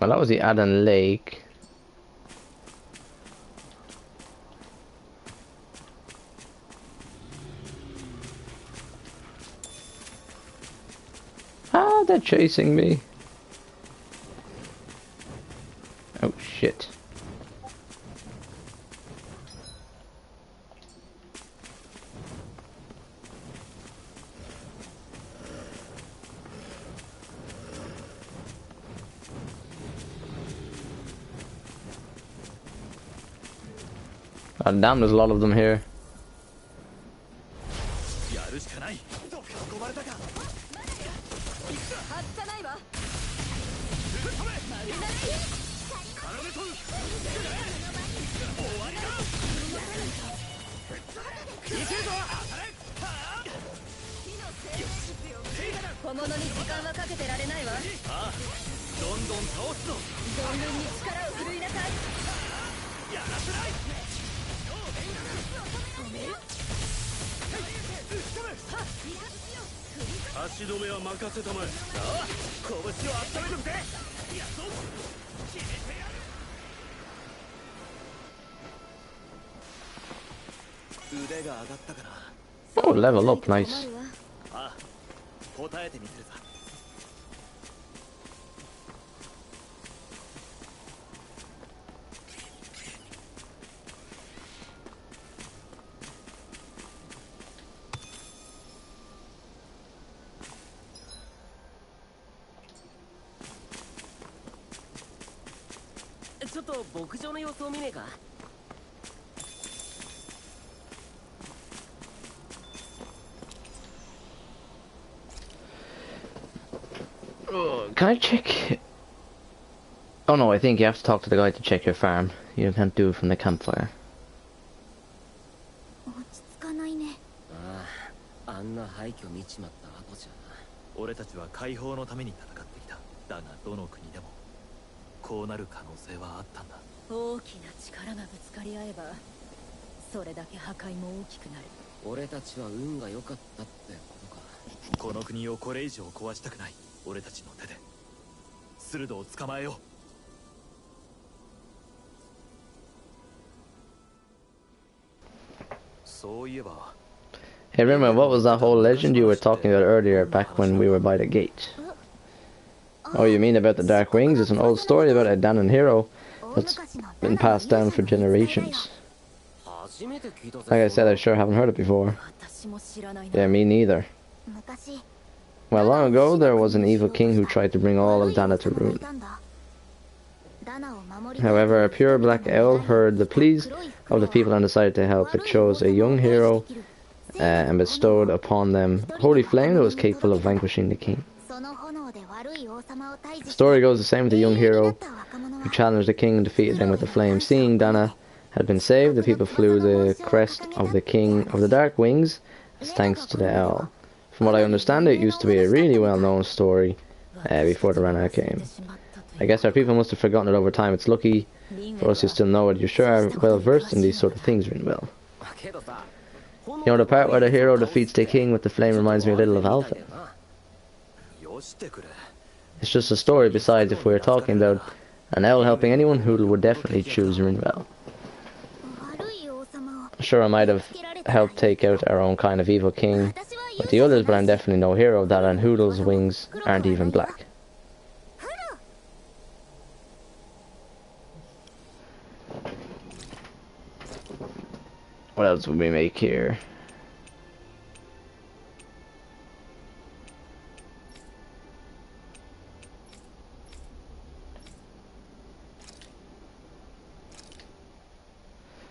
Well, that was the Adan Lake. Ah, they're chasing me. Oh, shit. God damn, there's a lot of them here. Oh, level up, nice. Can I check? Oh no, I think you have to talk to the guy to check your farm. You can't do it from the campfire. Hey, remember, what was that whole legend you were talking about earlier, back when we were by the gate? Oh, you mean about the Dark Wings? It's an old story about a Danan hero that's been passed down for generations. Like I said, I sure haven't heard it before. Yeah, me neither. Well, long ago, there was an evil king who tried to bring all of Dana to ruin. However, a pure black owl heard the pleas of the people and decided to help. It chose a young hero and bestowed upon them holy flame that was capable of vanquishing the king. The story goes the same with the young hero who challenged the king and defeated him with the flame. Seeing Dana had been saved, the people flew the crest of the king of the Dark Wings as thanks to the owl. From what I understand, it used to be a really well-known story before the Rana came. I guess our people must have forgotten it over time. It's lucky for us who still know it. You sure are well versed in these sort of things, Rinwell. You know, the part where the hero defeats the king with the flame reminds me a little of Alpha. It's just a story. Besides, if we were talking about An owl helping anyone who would definitely choose Rinwell. Sure, I might have helped take out our own kind of evil king with the others, but I'm definitely no hero of that, and Hoodle's wings aren't even black. What else would we make here?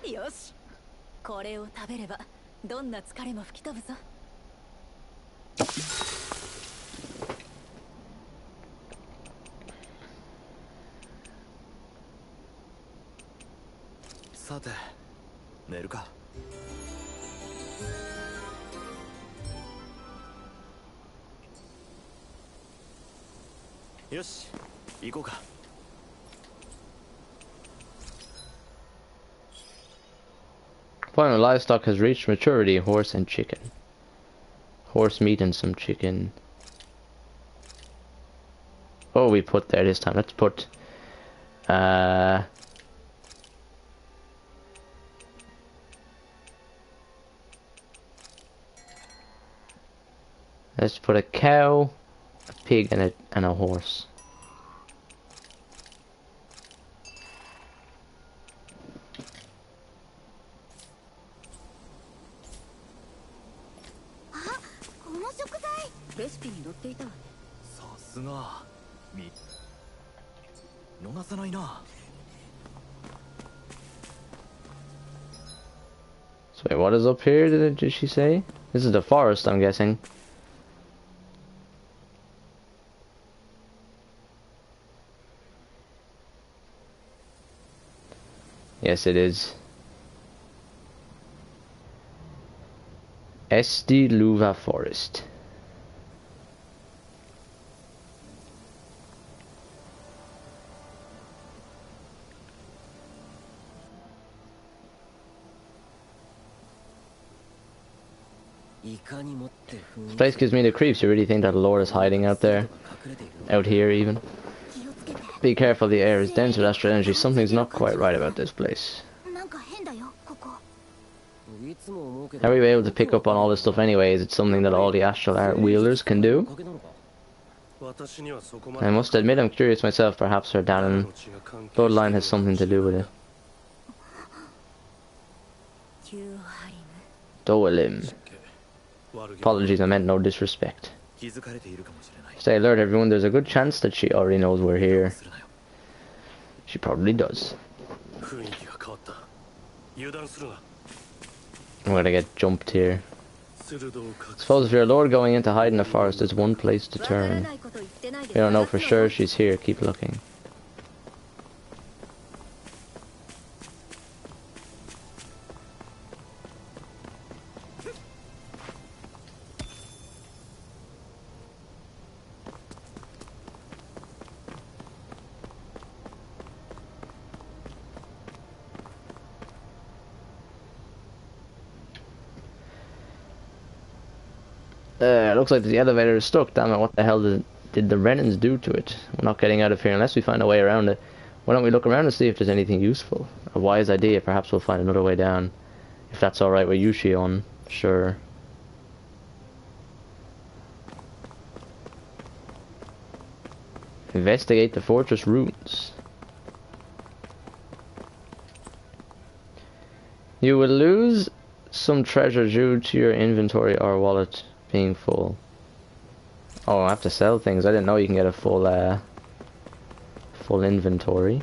Yosh. これを食べればどんな疲れも吹き飛ぶぞ。さて、寝るか。よし、行こうか。Final livestock has reached maturity, horse and chicken. Horse meat and some chicken. Oh, we put there this time. Let's put let's put a cow, a pig and a horse. So wait, what is up here? Did she say? This is the forest, I'm guessing. Yes, it is. Esti Luva Forest. This place gives me the creeps. You really think that Lord is hiding out there? Out here even? Be careful, the air is dense with astral energy. Something's not quite right about this place. How are we able to pick up on all this stuff anyway? Is it something that all the astral art wielders can do? I must admit I'm curious myself. Perhaps her Danon bloodline has something to do with it. Doelim. Apologies, I meant no disrespect. Stay alert, everyone. There's a good chance that she already knows we're here. She probably does. I'm gonna get jumped here. Suppose if you're a lord going into hide in the forest, there's one place to turn. We don't know for sure she's here. Keep looking. Looks like the elevator is stuck. Damn it, what the hell did the Renans do to it? We're not getting out of here unless we find a way around it. Why don't we look around and see if there's anything useful? A wise idea, perhaps we'll find another way down. If that's alright with you, Shion. Sure. Investigate the fortress ruins. You will lose some treasure due to your inventory or wallet being full. Oh, I have to sell things. I didn't know you can get a full inventory.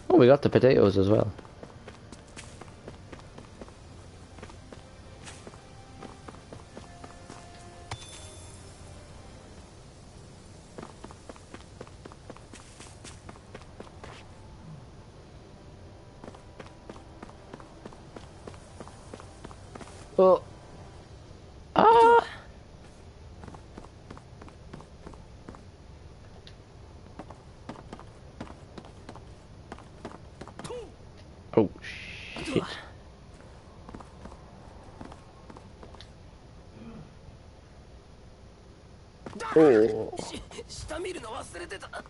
Oh, we got the potatoes as well. Oh. Ah. Oh shit. Oh. 下見るの忘れてた。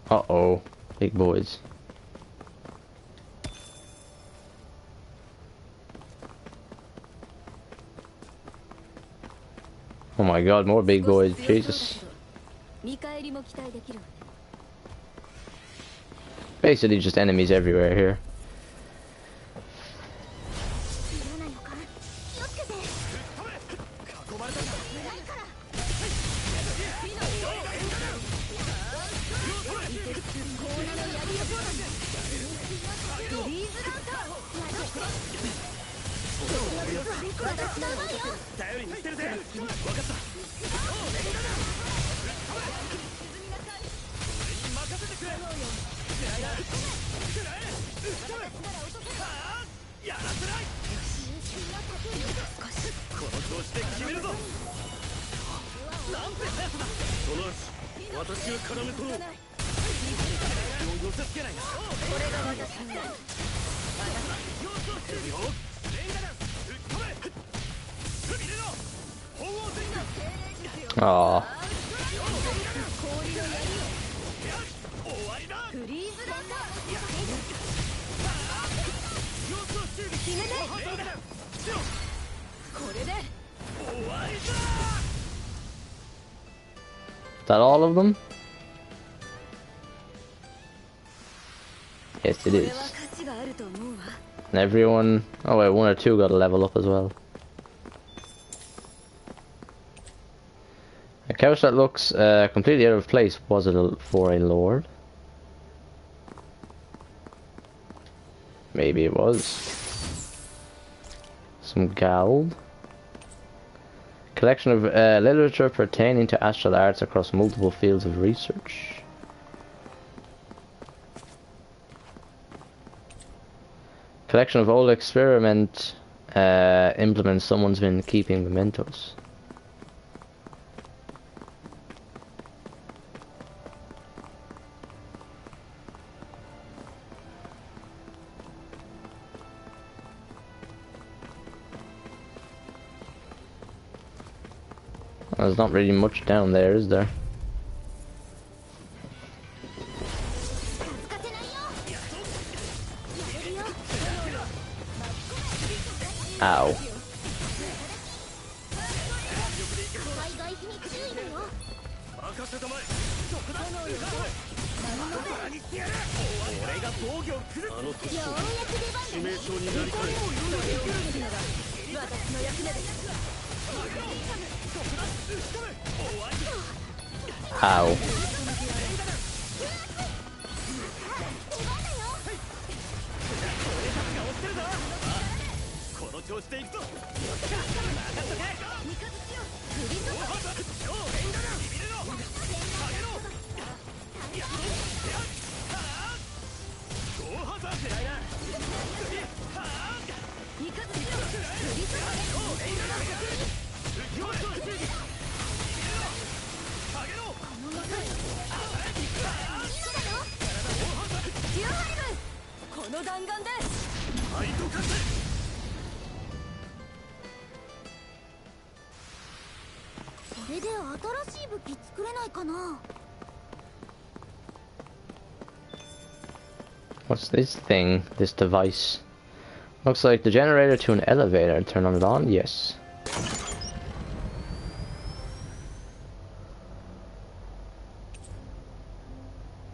Uh-oh. Big boys. Oh my god, more big boys. Jesus. 見返りも期待できるわね。 Basically just enemies everywhere here. 嫌な予感。気をつけて。囲まれたか。ないから。コーナの槍予報だ。フリーズランター。私の番よ。頼りにしてるぜ。分かった。任せてくれ。やらせない。この調子で決めるぞ。なんて速さだ。その足、私が絡め取ろう。寄せつけないな。これが私の番。Aw. フリーズランター。決めて。これで。 Is that all of them? Yes, it これ is. は価値があると思うわ。 And everyone... Oh wait, one or two got a level up as well. A couch that looks completely out of place. Was it for a lord? Maybe it was. Some gold. Collection of literature pertaining to astral arts across multiple fields of research. Collection of old experiment implements. Someone's been keeping mementos. There's not really much down there, is there? Ow. Ow. What's this thing? This device? Looks like the generator to an elevator. Turn on it on? Yes.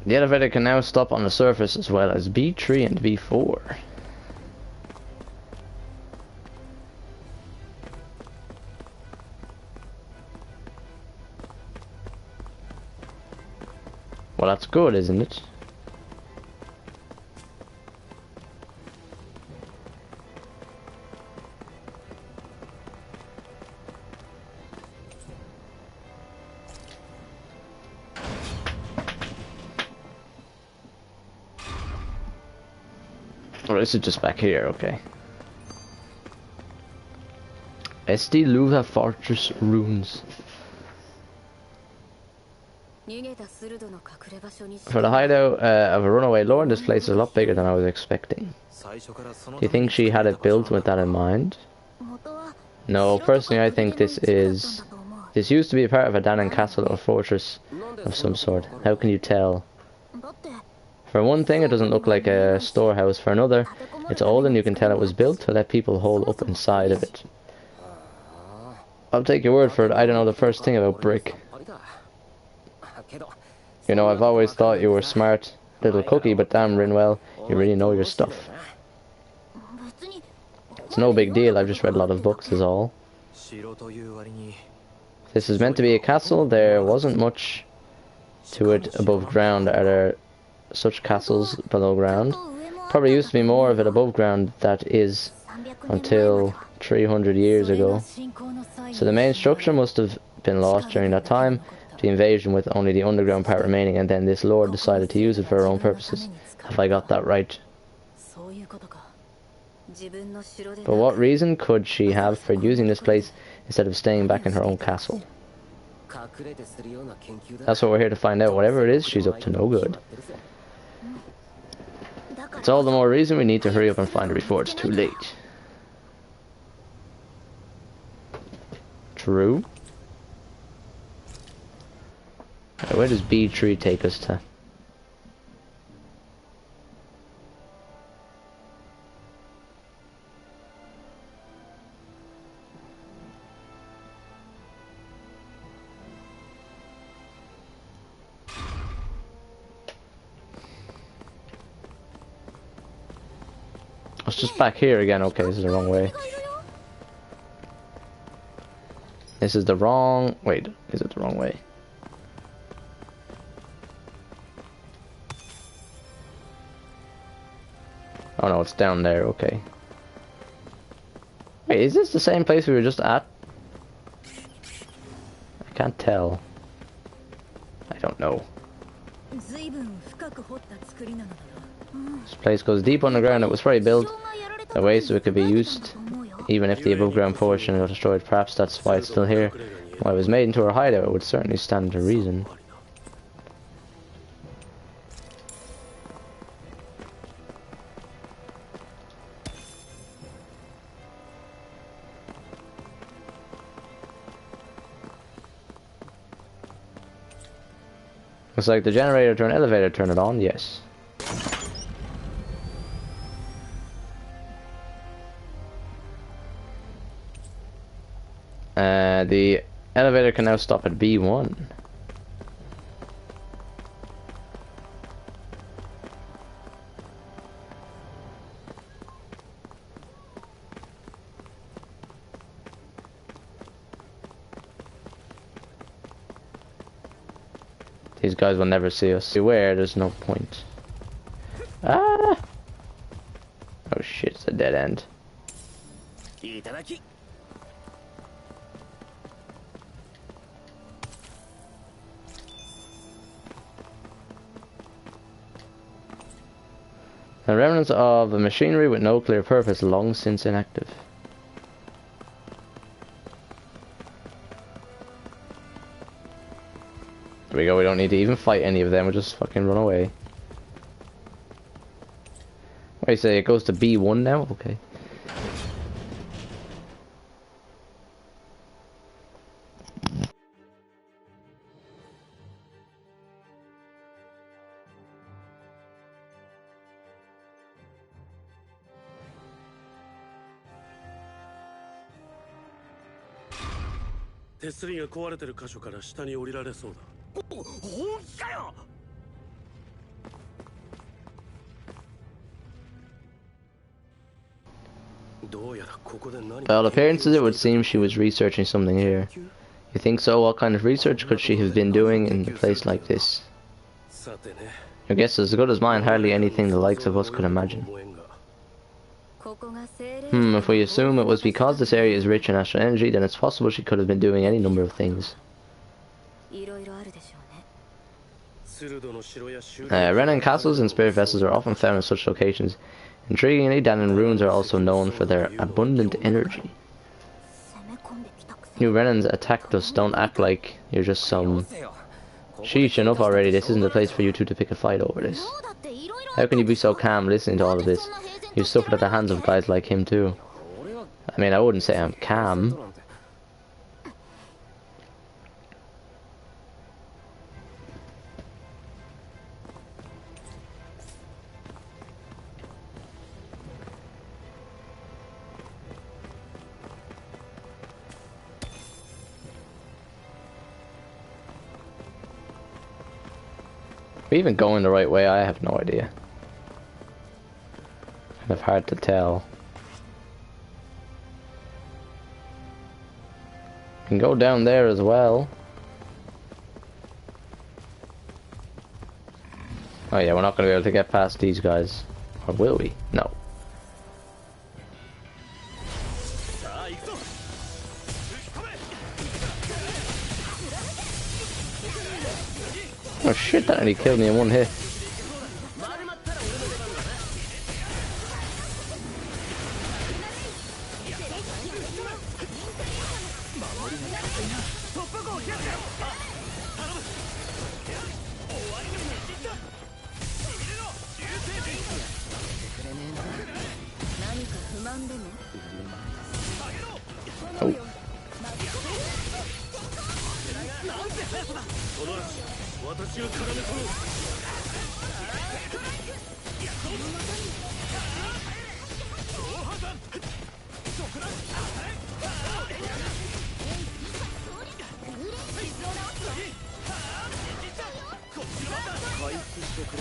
The elevator can now stop on the surface as well as B3 and B4. Well, that's good, isn't it? Oh, this is just back here, okay. SD Luva Fortress Ruins. For the hideout of a runaway lord, this place is a lot bigger than I was expecting. Do you think she had it built with that in mind? No, personally I think this is This used to be a part of a Danan castle or fortress of some sort. How can you tell? For one thing, it doesn't look like a storehouse. For another, it's old and you can tell it was built to let people hole up inside of it. I'll take your word for it, I don't know the first thing about brick. You know, I've always thought you were smart little cookie, but damn Rinwell, you really know your stuff. It's no big deal, I've just read a lot of books is all. This is meant to be a castle, there wasn't much to it above ground. Are there such castles below ground? Probably used to be more of it above ground, that is, until 300 years ago. So the main structure must have been lost during that time, the invasion, with only the underground part remaining, and then this lord decided to use it for her own purposes. Have I got that right? But what reason could she have for using this place instead of staying back in her own castle? That's what we're here to find out. Whatever it is, she's up to no good. It's all the more reason we need to hurry up and find her before it's too late. True. Where does B3 take us to? It's just back here again. Okay, this is the wrong way. This is the wrong... Wait, is it the wrong way? Oh no, it's down there, okay. Wait, is this the same place we were just at? I can't tell. I don't know. This place goes deep underground. It was probably built that way so it could be used even if the above ground portion was destroyed. Perhaps that's why it's still here. Why it was made into a hideout, it would certainly stand to reason. Looks like the generator to an elevator. Turn it on, yes. The elevator can now stop at B1. These guys will never see us. Beware, there's no point. Ah! Oh shit, it's a dead end. The remnants of a machinery with no clear purpose, long since inactive. There we go, we don't need to even fight any of them, we'll just fucking run away. What do you say, it goes to B1 now? Okay. By all appearances, it would seem she was researching something here. You think so? What kind of research could she have been doing in a place like this? Your guess is as good as mine, hardly anything the likes of us could imagine. If we assume it was because this area is rich in astral energy, then it's possible she could have been doing any number of things. Renan castles and spirit vessels are often found in such locations. Intriguingly, Danan ruins are also known for their abundant energy. You Renans attacked us, don't act like you're just some... Sheesh, enough already, this isn't the place for you two to pick a fight over this. How can you be so calm listening to all of this? You suffered at the hands of guys like him too. I mean, I wouldn't say I'm calm. we even going the right way? I have no idea. Kind of hard to tell. We can go down there as well. Oh yeah, we're not going to be able to get past these guys. Or will we? No. Oh shit, that only killed me in one hit. Oh.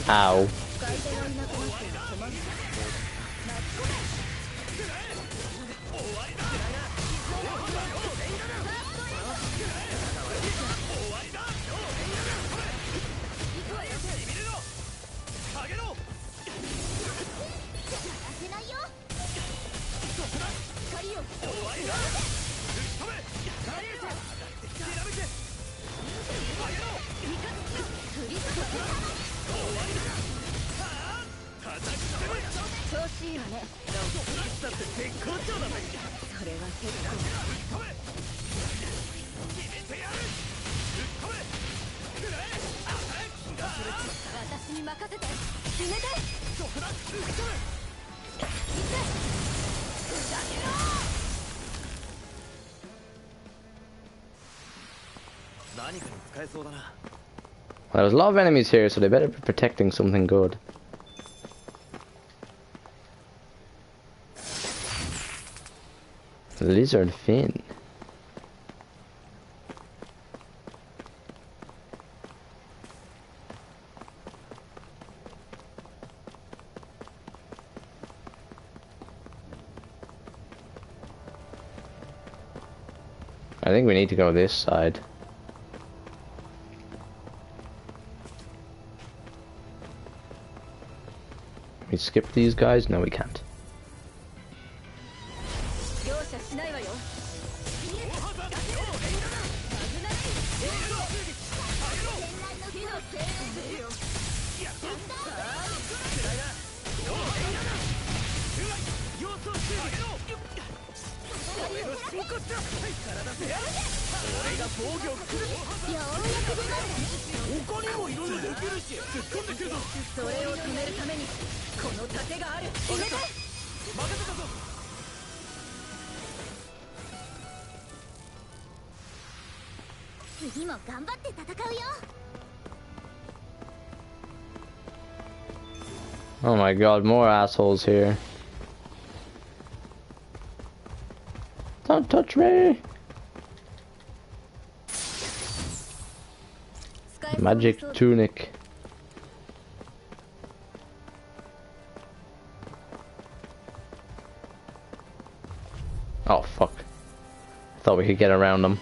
Ow. Well, there's a lot of enemies here, so they better be protecting something good. Lizard fin. I think we need to go this side. Can we skip these guys? No, we can't. Oh my god, more assholes here. Don't touch me! Magic tunic. Oh fuck. I thought we could get around them.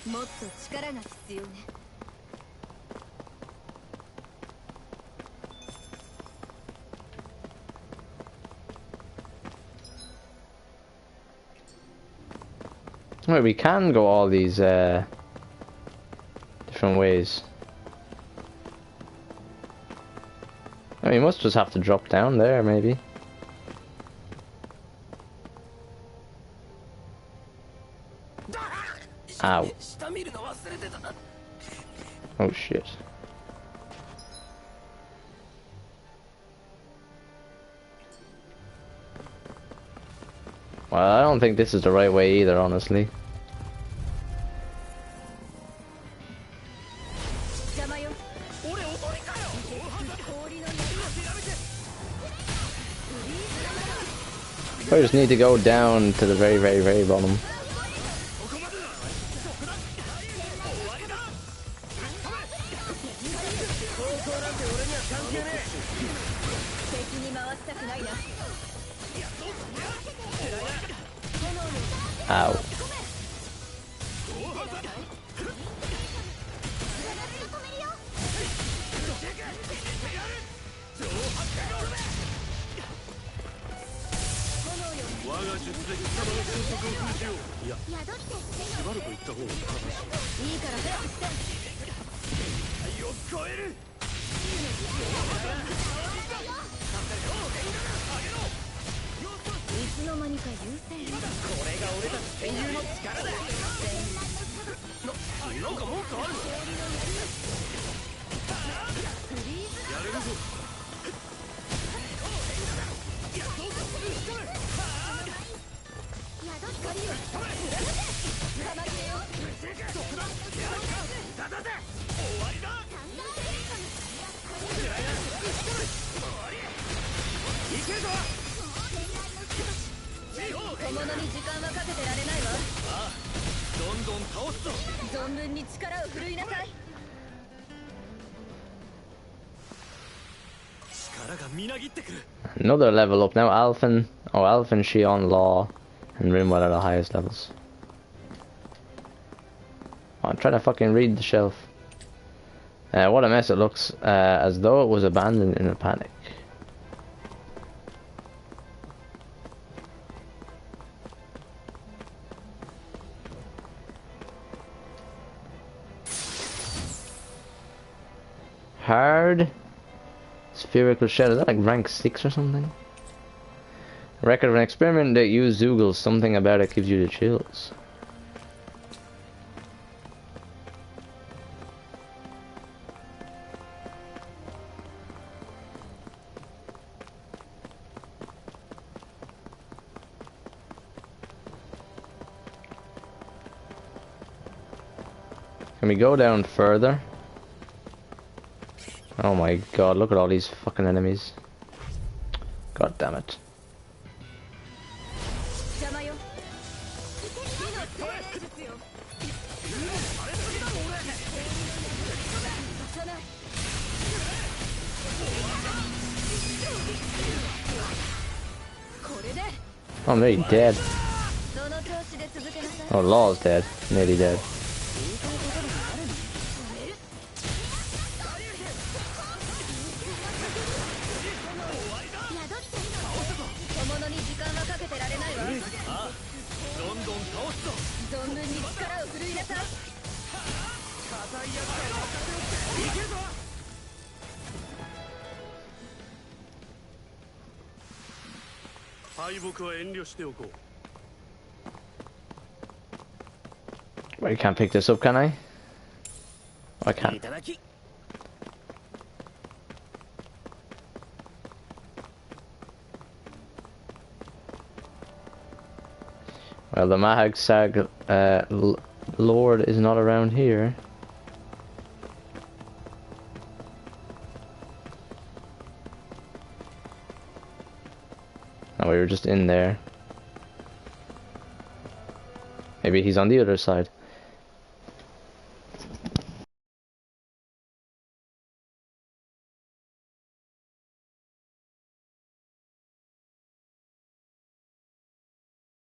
もっと力が必要ね。Wait, we can go all these different ways. I mean, we must just have to drop down there, maybe. Ow. Oh shit. Well, I don't think this is the right way either, honestly. I just need to go down to the very, very, very bottom. Ow. Another level up now. Alphen, Shion, Law, and Rimwell are the highest levels. Oh, I'm trying to fucking read the shelf. What a mess it looks, as though it was abandoned in a panic. Hard spherical shell, is that like rank 6 or something? A record of an experiment that used Zoogle, something about it gives you the chills. Can we go down further? Oh my god, look at all these fucking enemies. God damn it. Oh, I'm nearly dead. Oh, Law's dead. Nearly dead. Well, you can't pick this up, can I? I can't. Well, the Mahag Sag Lord is not around here. Oh, we were just in there. Maybe he's on the other side.